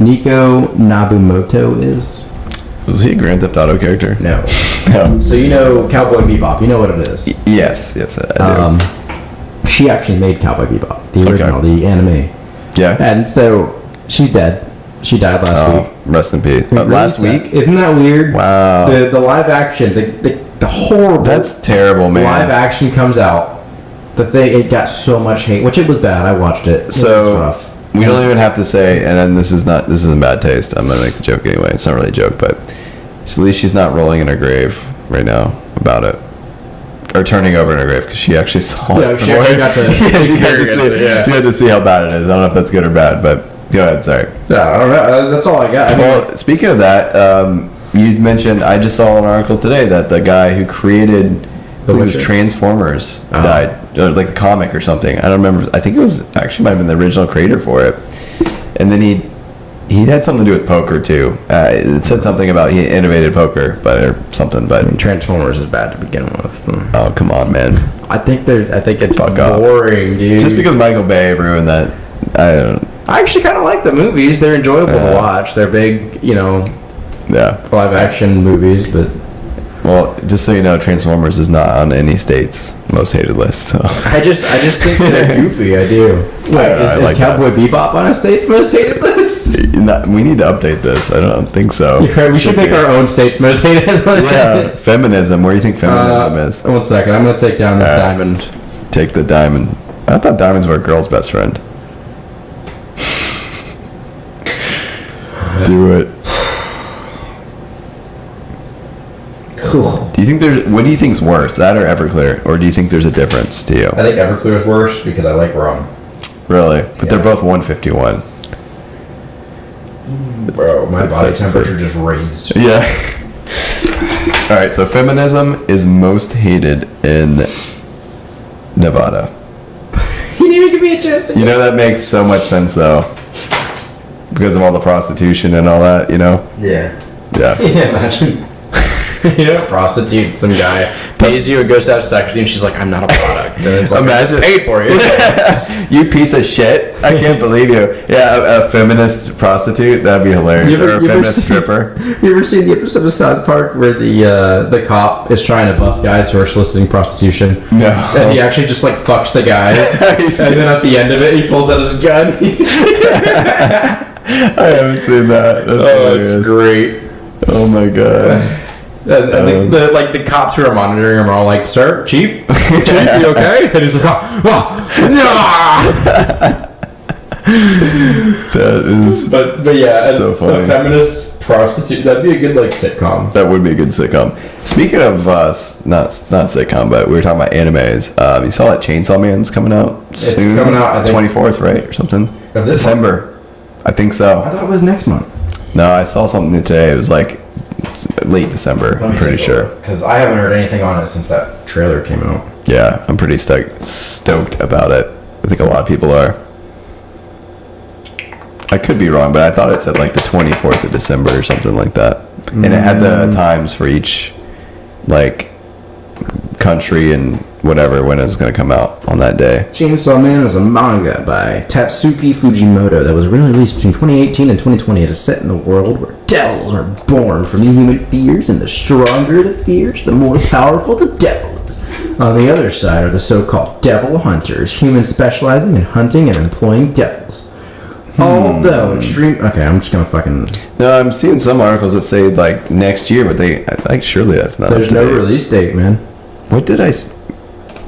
Nico Nabumoto is? Was he a Grand Theft Auto character? No. No. So you know Cowboy Bebop. You know what it is? Yes, I do. She actually made Cowboy Bebop, the original, the anime. Yeah. And so she's dead. She died last week. Rest in peace. Last week? Isn't that weird? Wow. The live action, the horrible. That's terrible, man. Live action comes out. It got so much hate, which it was bad. I watched it. So it was rough. We don't even have to say, and then this isn't bad taste. I'm gonna make the joke anyway. It's not really a joke, but at least she's not rolling in her grave right now about it, or turning over in her grave, because she actually saw it. Yeah, she actually got to experience it. Yeah. She had to see how bad it is. I don't know if that's good or bad, but go ahead. Sorry. Yeah, I don't know. That's all I got. Well, speaking of that, you mentioned, I just saw an article today that the guy who created Transformers died, or like the comic or something. I don't remember. I think it was actually might have been the original creator for it. And then he had something to do with poker too. It said something about he innovated poker, or something. But Transformers is bad to begin with. Oh, come on, man. I think it's boring, dude. Just because Michael Bay ruined that, I actually kind of like the movies. They're enjoyable to watch. They're big, live action movies, but. Well, just so you know, Transformers is not on any state's most hated list. So I just think they're goofy. I do. Is Cowboy Bebop on a state's most hated list? We need to update this. I don't think so. We should make our own state's most hated list. Yeah, feminism. Where do you think feminism is? 1 second. I'm gonna take down this diamond. Take the diamond. I thought diamonds were a girl's best friend. Do it. Do you think what do you think's worse, that or Everclear, or do you think there's a difference to you? I think Everclear is worse because I like rum. Really? But they're both 151. Bro, my body temperature just raised. Yeah. All right, so feminism is most hated in Nevada. You didn't even give me a chance to You know, that makes so much sense, though. Because of all the prostitution and all that, Yeah. Yeah. Imagine. Prostitute, some guy pays you and goes to have sex with you, and she's like, "I'm not a product." And it's like, imagine, I paid for you. You piece of shit! I can't believe you. Yeah, a feminist prostitute, that'd be hilarious. Or a feminist stripper. You ever seen the episode of South Park where the cop is trying to bust guys who are soliciting prostitution? No. And he actually just fucks the guys, and then at the end of it, he pulls out his gun. I haven't seen that. That's great. Oh my god. And the cops who are monitoring him are all like, "Sir, Chief, you okay?" And he's like, That is but yeah, so funny. A feminist prostitute, that'd be a good sitcom. That would be a good sitcom. Speaking of not sitcom, but we were talking about animes. You saw that Chainsaw Man's coming out soon? It's coming out, I think, 24th, right, or something? Of this December. month? I think so. I thought it was next month. No, I saw something today. It was late December. I'm pretty sure. Because I haven't heard anything on it since that trailer came out. Yeah, I'm pretty stoked about it. I think a lot of people are. I could be wrong, but I thought it said the 24th of December or something like that. And it had the times for each country and whatever when it was going to come out on that day. Chainsaw Man is a manga by Tatsuki Fujimoto that was released between 2018 and 2020. It is set in a world where devils are born from inhuman fears, and the stronger the fears, the more powerful the devil is. On the other side are the so-called devil hunters, humans specializing in hunting and employing devils. Although extreme... Okay, I'm just going to fucking... No, I'm seeing some articles that say next year, but they surely that's not. There's no release date, man. What did I...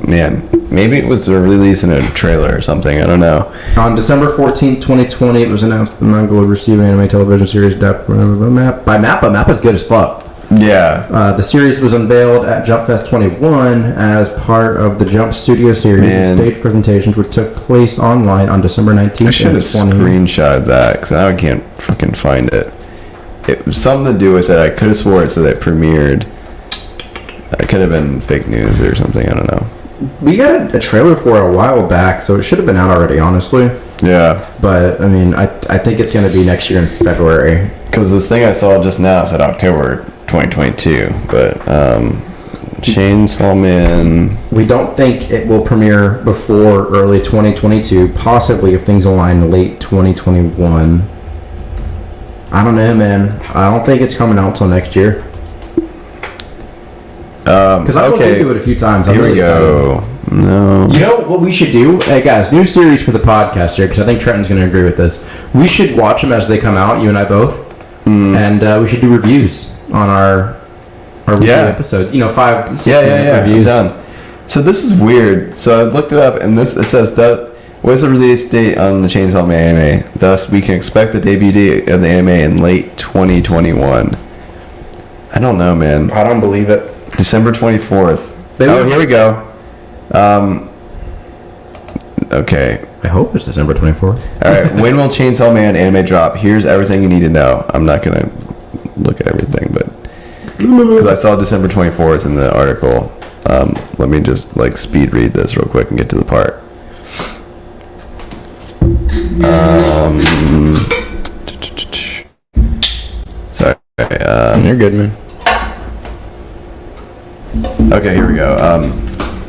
Man, maybe it was a release in a trailer or something. I don't know. On December 14th, 2020, it was announced the manga would receive an anime television series adapted by Mappa. Mappa's good as fuck. Yeah. The series was unveiled at Jump Fest 21 as part of the Jump Studio series of stage presentations, which took place online on December 19th. I should have screenshotted that because now I can't fucking find it. it was something to do with it. I could have swore it said it premiered. It could have been fake news or something. I don't know. We got a trailer for it a while back, so it should have been out already, honestly. Yeah. But, I mean, I think it's going to be next year in February. Because this thing I saw just now said October 2022. But, Chainsaw Man... We don't think it will premiere before early 2022. Possibly, if things align, late 2021. I don't know, man. I don't think it's coming out till next year. Because I've looked into it a few times. Here we go. No. You know what we should do? Hey, guys, new series for the podcast here, because I think Trenton's going to agree with this. We should watch them as they come out, you and I both. And we should do reviews on our weekly episodes. 5, 6 minute reviews. I'm done. So this is weird. So I looked it up, and it says that what is the release date on the Chainsaw Man anime? Thus, we can expect the debut date of the anime in late 2021. I don't know, man. I don't believe it. December 24th. Here we go. Okay. I hope it's December 24th. All right. When will Chainsaw Man anime drop? Here's everything you need to know. I'm not going to look at everything, but because I saw December 24th in the article. Let me just speed read this real quick and get to the part. Sorry. You're good, man. Okay, here we go.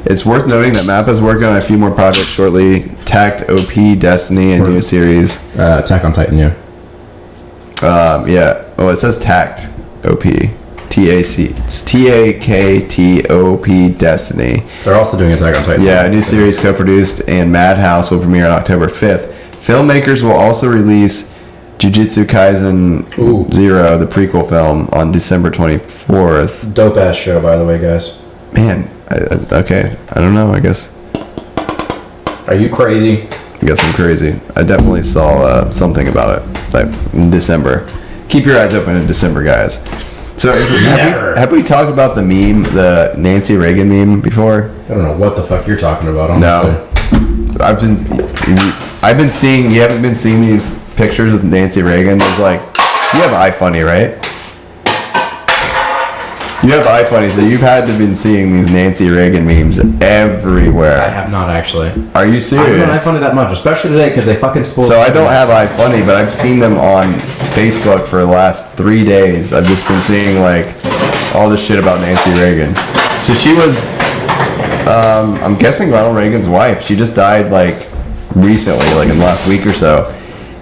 It's worth noting that MAPPA is working on a few more projects shortly. Tact, OP, Destiny, a new series. Attack on Titan, yeah. Yeah. Oh, it says Tact, OP. T-A-C. It's T-A-K-T-O-P, Destiny. They're also doing Attack on Titan. Yeah, a new series co-produced, and Madhouse will premiere on October 5th. Filmmakers will also release Jujutsu Kaisen 0, the prequel film, on December 24th. Dope ass show, by the way, guys. Man, okay. I don't know, I guess. Are you crazy? I guess I'm crazy. I definitely saw something about it in December. Keep your eyes open in December, guys. So, have we talked about the meme, the Nancy Reagan meme before? I don't know what the fuck you're talking about, honestly. No. I've been seeing, you haven't been seeing these pictures with Nancy Reagan? There's you have iFunny, right? You have iFunny, so you've had to been seeing these Nancy Reagan memes everywhere. I have not, actually. Are you serious? I don't iFunny that much, especially today, because they fucking spoiled. So I don't have iFunny, but I've seen them on Facebook for the last 3 days. I've just been seeing all this shit about Nancy Reagan. So she was, I'm guessing Ronald Reagan's wife. She just died recently, in the last week or so.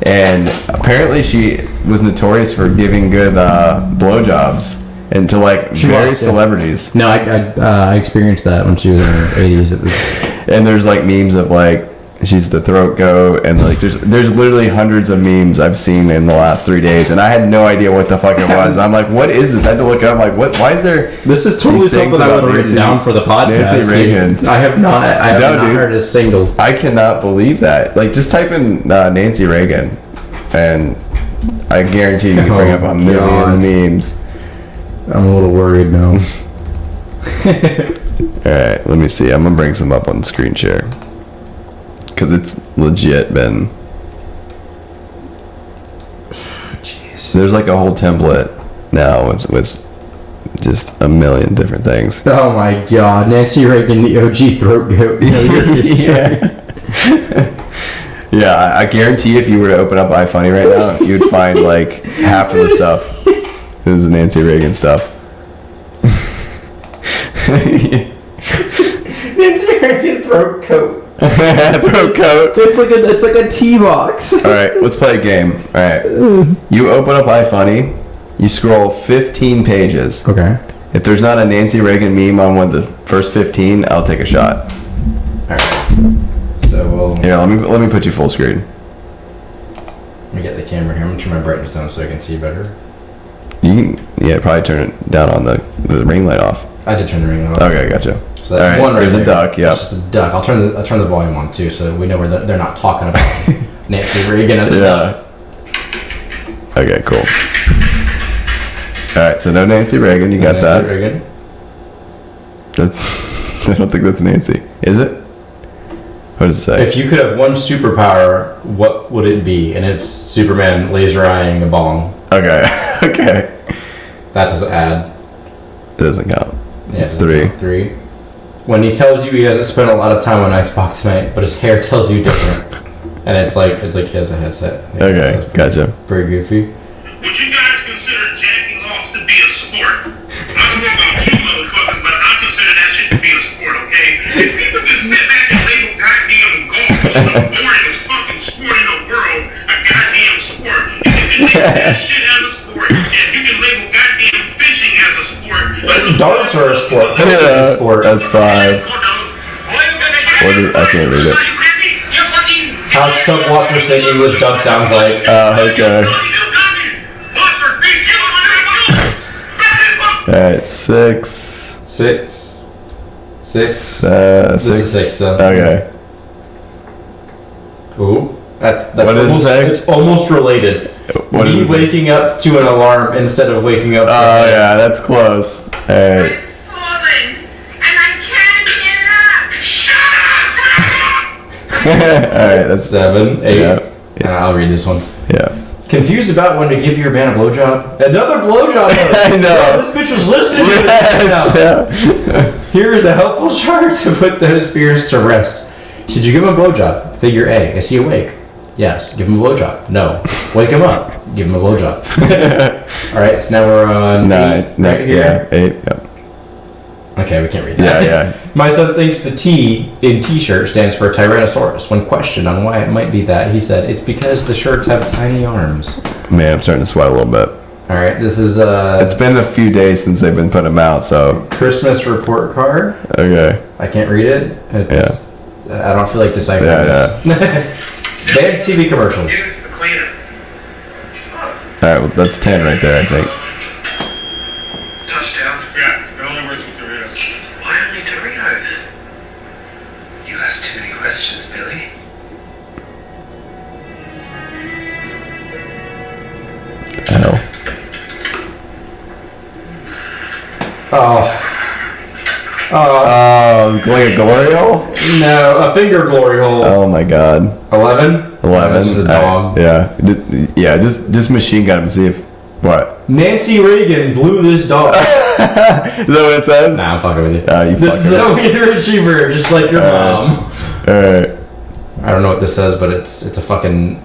And apparently she was notorious for giving good blowjobs. And to various celebrities. No, I experienced that when she was in her 80s. And there's memes of she's the throat goat, and there's literally hundreds of memes I've seen in the last 3 days, and I had no idea what the fuck it was. I'm like, what is this? I had to look it up. I'm like, what? Why is there? This is totally something I would have written down for the podcast. Nancy Reagan. Dude. I have not heard a single. I cannot believe that. Just type in Nancy Reagan, and I guarantee you can bring up a million memes. I'm a little worried now. Alright, let me see. I'm gonna bring some up on screen share. Because it's legit been... Jeez. There's a whole template now with just a million different things. Oh my god. Nancy Reagan, the OG throat goat. Yeah, I guarantee if you were to open up iFunny right now, you'd find half of the stuff. This is Nancy Reagan stuff. Nancy Reagan throat coat. Throat coat. It's like a tea box. All right, let's play a game. All right, you open up iFunny, you scroll 15 pages. Okay. If there's not a Nancy Reagan meme on one of the first 15, I'll take a shot. All right. So we'll. Here, let me put you full screen. Let me get the camera here. I'm gonna turn my brightness down so I can see better. You can, probably turn it down on the ring light off. I did turn the ring light off. Okay, gotcha. So that's all right, there's a duck, yeah. It's just a duck. I'll turn the volume on too, so we know where they're not talking about Nancy Reagan as a duck. Okay, cool. All right, so no Nancy Reagan, you got that. Nancy Reagan. That's. I don't think that's Nancy. Is it? What does it say? If you could have one superpower, what would it be? And it's Superman laser eyeing a bong. Okay. Okay. That's his ad. Doesn't count. Yeah, it's 3. 3. When he tells you he hasn't spent a lot of time on Xbox tonight, but his hair tells you different. And it's like he has a headset. Okay, gotcha. Pretty goofy. Would you guys consider jacking off to be a sport? I don't know about you motherfuckers, but I consider that shit to be a sport, okay? If people can sit back and label goddamn golf as the boringest fucking sport in the world, a goddamn sport, if you can label that shit as a sport, and you can label goddamn fishing as a sport, darts are a sport. Yeah, that's 5. What is, I can't read it. How some watchers think English dub sounds like. Okay. Alright, 6. 6. 6. This 6. is 6 stuff. Okay. Ooh. That's what does almost, it say? it's almost related. What Me is it waking up to an alarm instead of waking up to Oh yeah, that's close. Alright. Alright, that's 7, 8. Yeah. I'll read this one. Yeah. Confused about when to give your man a blowjob? Another blowjob! I know. Bro, this bitch was listening to this right now. Yeah. Here is a helpful chart to put those fears to rest. Should you give him a blowjob? Figure A. Is he awake? Yes. Give him a blowjob. No. Wake him up. Give him a blowjob. Alright, so now we're on 9. 8 right here. Yeah, 8. Yep. Okay, we can't read that. Yeah. My son thinks the T in T-shirt stands for Tyrannosaurus. When questioned on why it might be that, he said, it's because the shirts have tiny arms. Man, I'm starting to sweat a little bit. Alright, this is It's been a few days since they've been putting them out, so. Christmas report card. Okay. I can't read it. It's, I don't feel like deciphering this. They have TV commercials. Here's the cleaner. Alright, well, that's 10 right there, I think. Touchdown. Yeah, it only works with Doritos. Why only Doritos? You ask too many questions, Billy. Hell. Oh, like a glory hole? no, a finger glory hole. Oh my god. 11? 11. This is a dog. Yeah, just machine gun him and see if. What? Nancy Reagan blew this dog. Is that what it says? Nah, I'm fucking with you. You This is a winner achiever, just like your mom. Alright. I don't know what this says, but it's a fucking.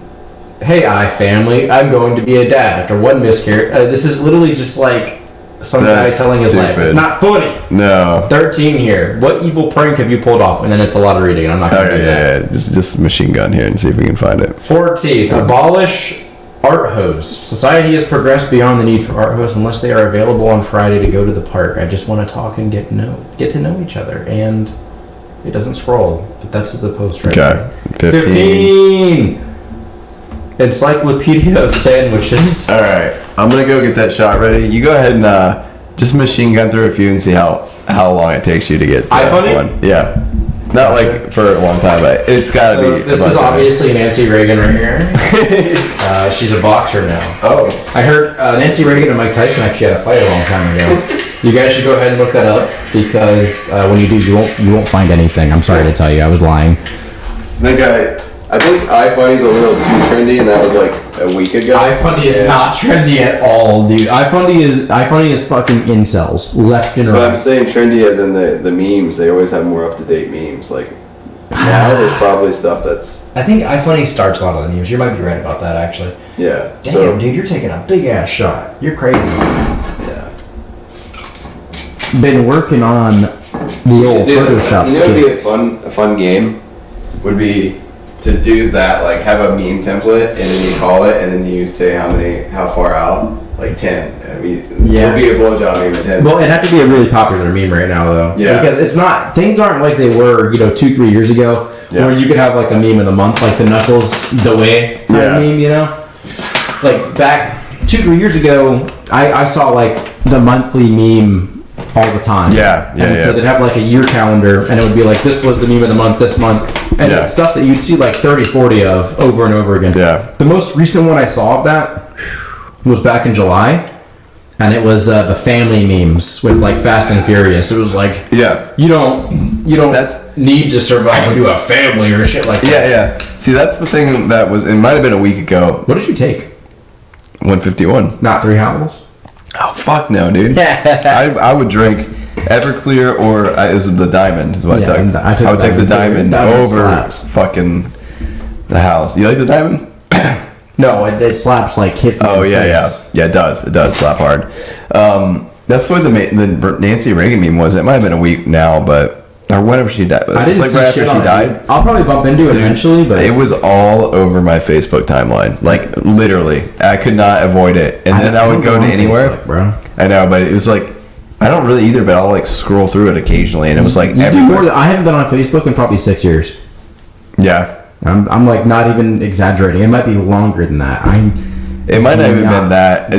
Hey, family, I'm going to be a dad after one miscarriage. This is literally just like some guy telling his life. It's not funny. No. 13 here. What evil prank have you pulled off? And then it's a lot of reading. And I'm not going to do that. Yeah. Just machine gun here and see if we can find it. 14. Abolish art hose. Society has progressed beyond the need for art hose unless they are available on Friday to go to the park. I just want to talk and get to know each other. And it doesn't scroll, but that's the post right Okay. there. 15. Encyclopedia of sandwiches. Alright. I'm gonna go get that shot ready. You go ahead and just machine gun through a few and see how long it takes you to get to iFunny? one. Yeah. Not like for a long time, but it's gotta be. This is obviously Nancy Reagan right here. She's a boxer now. Oh. I heard Nancy Reagan and Mike Tyson actually had a fight a long time ago. You guys should go ahead and look that up because when you do, you won't find anything. I'm sorry to tell you, I was lying. I think iFunny's a little too trendy, and that was like a week ago. iFunny is not trendy at all, dude. iFunny is fucking incels, left and right. But I'm saying trendy as in the memes. They always have more up to date memes. Like now, there's probably stuff that's. I think iFunny starts a lot of the memes. You might be right about that, actually. Yeah. Damn, dude, you're taking a big ass shot. You're crazy. Yeah. Been working on the old Photoshop skills. You know, would be a fun game. Would be to do that, like have a meme template and then you call it and then you say how far out, like 10. I mean, it'll be a blowjob meme at 10. Well, it'd have to be a really popular meme right now, though. Yeah. Because it's not, things aren't like they were, 2-3 years ago, where you could have like a meme of the month, like the Knuckles the way kind of meme, Like back 2-3 years ago, I saw like the monthly meme all the time. So they'd have like a year calendar and it would be like, this was the meme of the month this month. And it's stuff that you'd see like 30-40 of over and over again. Yeah. The most recent one I saw of that was back in July. And it was the family memes with like Fast and Furious. It was like, you don't need to survive when you have family or shit like that. Yeah. See, that's the thing that was, it might have been a week ago. What did you take? 151. Not 3 Howls? Oh, fuck no, dude. I would drink Everclear or it was the Diamond is what I took. I would take the Diamond over fucking the House. You like the Diamond? No, it slaps like hits me in the face. Yeah, it does slap hard. That's what the Nancy Reagan meme was. It might have been a week now, but or whenever she died. It's like right after she died. I'll probably bump into it eventually, but it was all over my Facebook timeline. Like literally, I could not avoid it. And then I would go to anywhere. Facebook, bro. I know, but it was like I don't really either, but I'll like scroll through it occasionally, and it was like everywhere. I haven't been on Facebook in probably 6 years. Yeah. I'm like not even exaggerating. It might be longer than that. It might not even been that.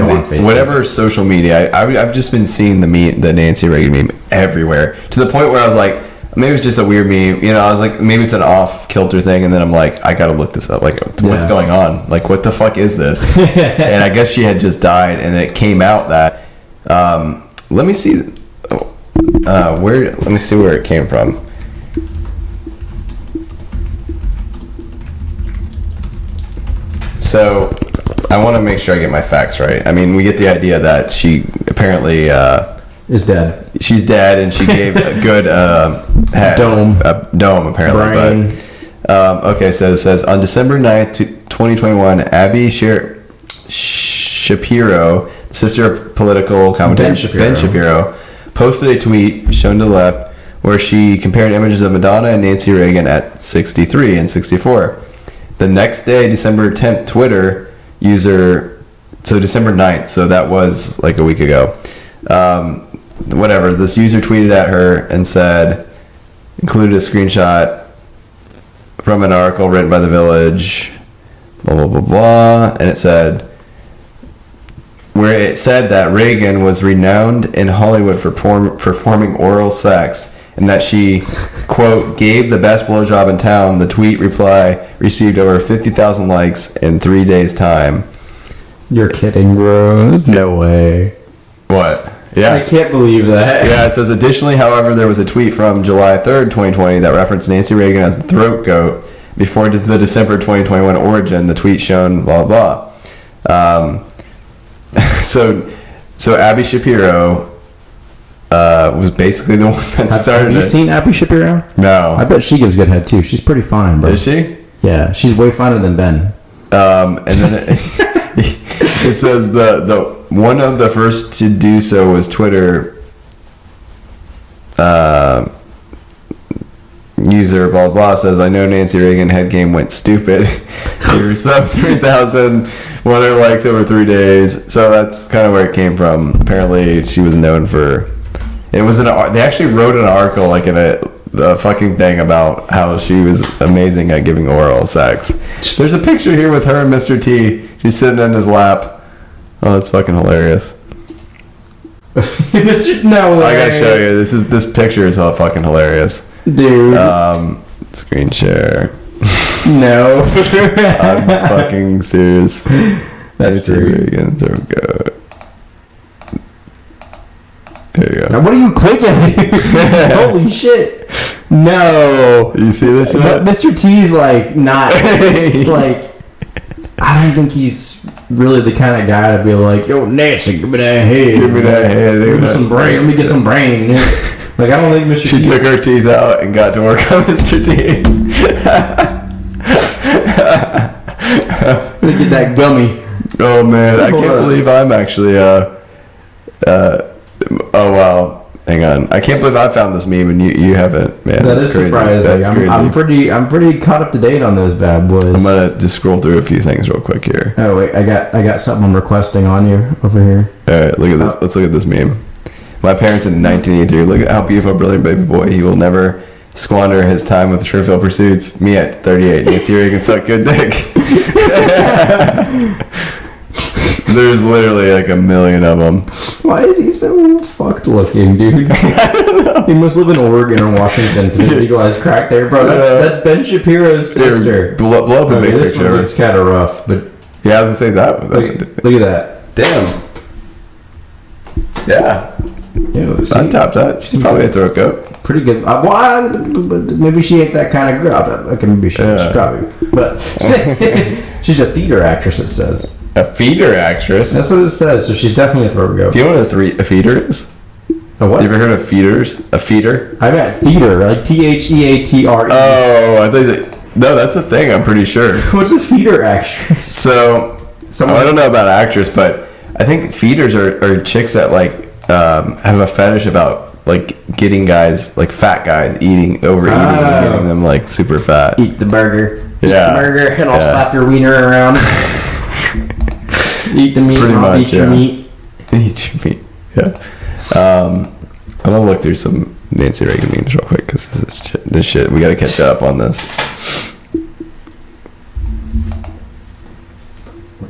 Whatever social media, I've just been seeing the Nancy Reagan meme everywhere to the point where I was like, maybe it's just a weird meme. You know, I was like, maybe it's an off kilter thing, and then I'm like, I gotta look this up. Like, what's going on? Like, what the fuck is this? And I guess she had just died, and it came out that. Let me see. Let me see where it came from. So, I want to make sure I get my facts right. I mean, we get the idea that she apparently is dead. She's dead, and she gave a good dome apparently. Brain. But okay, so it says on December 9th, 2021, Abby Shapiro, sister of political commentator Ben Shapiro, posted a tweet shown to the left where she compared images of Madonna and Nancy Reagan at 63 and 64. The next day, December 10th, Twitter user, so December 9th, so that was like a week ago. Whatever, this user tweeted at her and said, included a screenshot from an article written by The Village, blah, blah, blah, blah, and it said, where it said that Reagan was renowned in Hollywood for performing oral sex, and that she, quote, gave the best blowjob in town. The tweet reply received over 50,000 likes in 3 days' time. You're kidding, bro. There's no way. What? Yeah. I can't believe that. Yeah, it says, additionally, however, there was a tweet from July 3rd, 2020 that referenced Nancy Reagan as the throat goat before the December 2021 origin. The tweet shown, blah, blah. So Abby Shapiro was basically the one that started it. Have you seen Abby Shapiro? No. I bet she gives good head too. She's pretty fine, bro. Is she? Yeah, she's way finer than Ben. And then it says the one of the first to do so was Twitter user blah blah says, I know Nancy Reagan head game went stupid. You're sub 3,000 likes over 3 days. So that's kind of where it came from. Apparently she was known for, they actually wrote an article like in a fucking thing about how she was amazing at giving oral sex. There's a picture here with her and Mr. T. She's sitting in his lap. Oh, that's fucking hilarious. No way. I gotta show you. This picture is all fucking hilarious. Dude. Screen share. No. I'm fucking serious. That's true. Here you go. Now what are you clicking? Holy shit. No. You see this shit? But Mr. T's like not like, I don't think he's really the kind of guy to be like, yo, Nancy, give me that head. Give me that head. Give me some brain. Let me get some brain. Like, I don't think Mr. T. She took her teeth out and got to work on Mr. T. Let me get that gummy. Oh, man. I can't believe I'm actually, oh, wow. Hang on. I can't believe I found this meme and you haven't, man. That is crazy. surprising. That's crazy. I'm pretty caught up to date on those bad boys. I'm gonna just scroll through a few things real quick here. Oh wait, I got something I'm requesting on you over here. All right, look at this. Let's look at this meme. My parents in 1983. Look at how beautiful, brilliant baby boy. He will never squander his time with Trivial Pursuits. Me at 38. Nancy Reagan suck good dick. There's literally like a million of them. Why is he so fucked looking, dude? He must live in Oregon or Washington because they legalized crack there, bro. That's Ben Shapiro's sister. Blow up a big this picture. One looks kind of rough, but yeah, I was gonna say that. Look at that. Damn. Yeah. I'd top that. She's probably a throat goat. Pretty good. Maybe she ain't that kind of girl. Okay, maybe she's probably. But she's a theater actress, it says. A feeder actress? That's what it says. So she's definitely a throat goat. Do you know what a feeder is? A what? You ever heard of feeders? A feeder? I meant feeder, like THEATRE. Oh, I think no, that's a thing. I'm pretty sure. What's a feeder actress? So, I don't know about actress, but I think feeders are chicks that like have a fetish about like getting guys, like fat guys, overeating, and getting them like super fat. Eat the burger. Yeah. Eat the burger, and I'll slap your wiener around. Eat the meat, Pretty and I'll much, eat your meat. Eat your meat. Yeah. I'm gonna look through some Nancy Reagan memes real quick because this shit. We gotta catch up on this.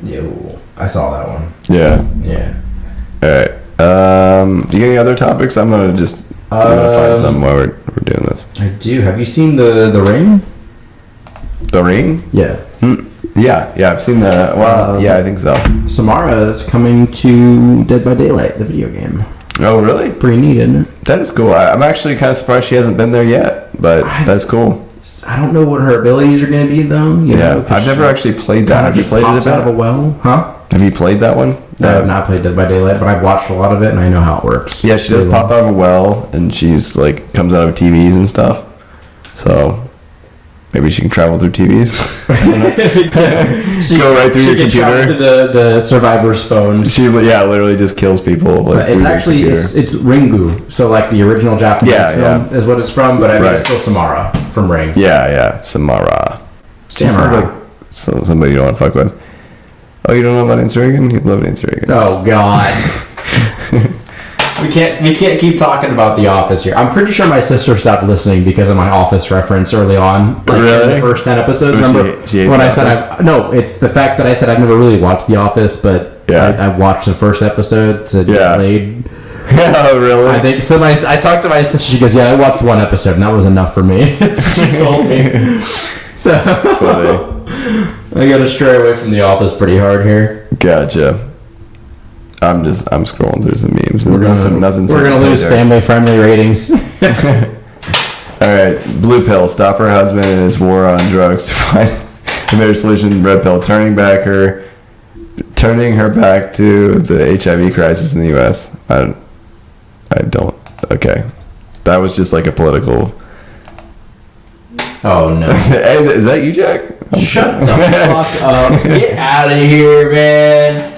Yo, I saw that one. Yeah. Yeah. All right. You got any other topics? I'm gonna find some while we're doing this. I do. Have you seen the Ring? The Ring? Yeah. Yeah. I've seen the. Well, yeah, I think so. Samara is coming to Dead by Daylight, the video game. Oh, really? Pretty neat, isn't it? That is cool. I'm actually kind of surprised she hasn't been there yet, but that's cool. I don't know what her abilities are going to be, though. I've never actually played that. Have you played it out of a well? Huh? Have you played that one? I have not played Dead by Daylight, but I've watched a lot of it and I know how it works. Yeah, she does pop out of a well and she's like comes out of TVs and stuff. So maybe she can travel through TVs. Go right through your computer. Travel through the survivor's phones. She literally just kills people. Like, it's actually it's Ringu, so like the original Japanese film is what it's from, but I think it's still Samara from Ring. Yeah, Samara. She sounds like somebody you don't want to fuck with. Oh, you don't know about Nancy Reagan? You love Nancy Reagan. Oh God. We can't keep talking about The Office here. I'm pretty sure my sister stopped listening because of my Office reference early on. Like really? The first 10 episodes. Remember she when I said no? It's the fact that I said I've never really watched The Office, but I watched the first episode to get laid. Yeah, really? I think so. I talked to my sister. She goes, "Yeah, I watched one episode, and that was enough for me." She told me. So funny. I gotta stray away from The Office pretty hard here. Gotcha. I'm scrolling through some memes. We're gonna lose family-friendly ratings. All right, Blue Pill. Stop her husband in his war on drugs to find a better solution. Red Pill. Turning her back to the HIV crisis in the U.S. I don't. Okay, that was just like a political. Oh no! Hey, is that you, Jack? Shut the fuck up! Get out of here, man!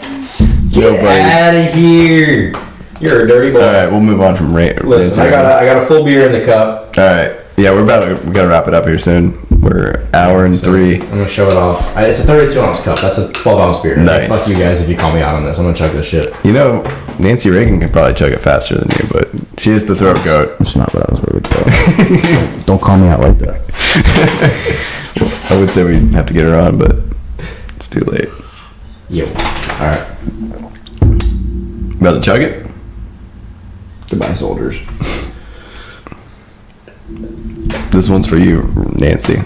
Get out of here! You're a dirty boy. All right, we'll move on from Listen, I got a full beer in the cup. All right, yeah, we gotta wrap it up here soon. We're hour and 3. I'm gonna show it off. It's a 32-ounce cup. That's a 12-ounce beer. Nice. Fuck you guys if you call me out on this. I'm gonna chug this shit. You know, Nancy Reagan can probably chug it faster than you, but she is the throat goat. That's not what I was really doing. Don't call me out like that. I would say we'd have to get her on, but it's too late. Yo. All right. About to chug it? Goodbye, soldiers. This one's for you, Nancy,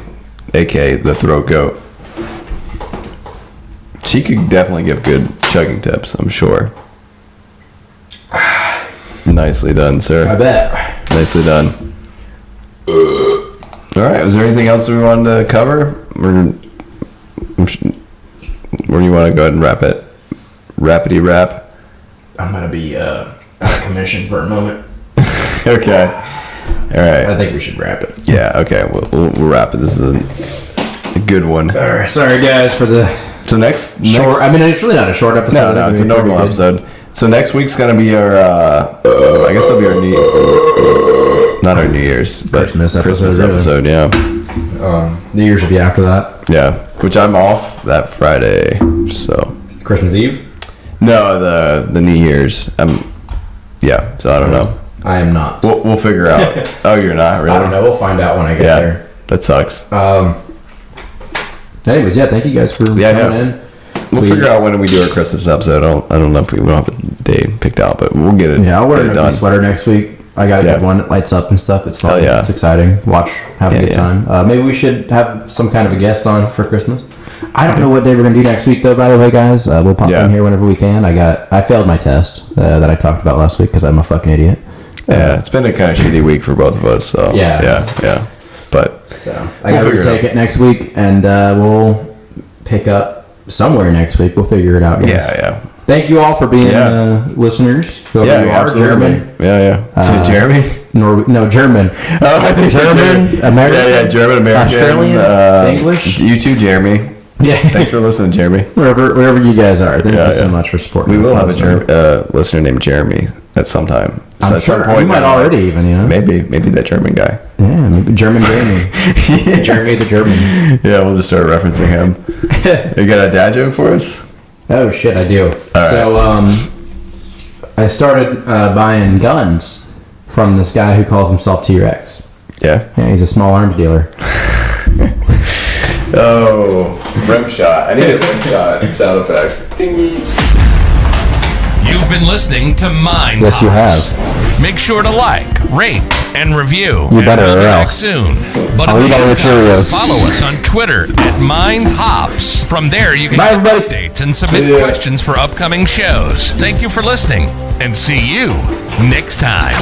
aka the throat goat. She could definitely give good chugging tips, I'm sure. Nicely done, sir. I bet. Nicely done. All right, was there anything else we wanted to cover? Or you want to go ahead and wrap it? Rapidy wrap? I'm gonna be out of commission for a moment. Okay. All right. I think we should wrap it. Yeah. Okay. We'll wrap it. This is a good one. All right. Sorry, guys, for the next. I mean, it's really not a short episode. No, it's a normal episode. So next week's gonna be our. I guess that'll be our not our New Year's, but Christmas episode. Yeah. New Year's will be after that. Yeah. Which I'm off that Friday. So. Christmas Eve. No, the New Year's. Yeah. So I don't know. I am not. We'll figure out. Oh, you're not really. I don't know. We'll find out when I get there. That sucks. Anyways, thank you guys for coming in. We'll figure out when we do our Christmas episode. I don't know if we don't have a day picked out, but we'll get it. Yeah, I'll wear a Nike sweater next week. I got a good one that lights up and stuff. It's fun. Hell yeah. It's exciting. Have a good time. Maybe we should have some kind of a guest on for Christmas. I don't know what day we're gonna do next week, though. By the way, guys, we'll pop in here whenever we can. I failed my test that I talked about last week because I'm a fucking idiot. Yeah, it's been a kind of shitty week for both of us. So yeah. But I gotta retake it next week, and we'll pick up somewhere next week. We'll figure it out, guys. Yeah. Thank you all for being listeners. Yeah, absolutely. German. Jeremy? No, German. Oh, I think German, American. Yeah, German, American. Australian, English. You too, Jeremy. Yeah. Thanks for listening, Jeremy. Wherever you guys are. Thank you so much for supporting us. We will have a listener named Jeremy at some time. So at some point, we might already even, Maybe that German guy. Yeah, maybe German Jeremy. Jeremy the German. Yeah, we'll just start referencing him. You got a dad joke for us? Oh shit, I do. So I started buying guns from this guy who calls himself T-Rex. Yeah, he's a small arms dealer. Oh, rim shot. I need a rim shot sound effect. Ding. You've been listening to Mind Yes, you have. Make sure to like, rate, and review. You better, we'll or be back else. soon. But I'll eat all the Cheerios. Follow us on Twitter at Mind Hops. From there, you can Bye, get everybody. updates and submit questions for upcoming shows. Thank you for listening, and see you next time.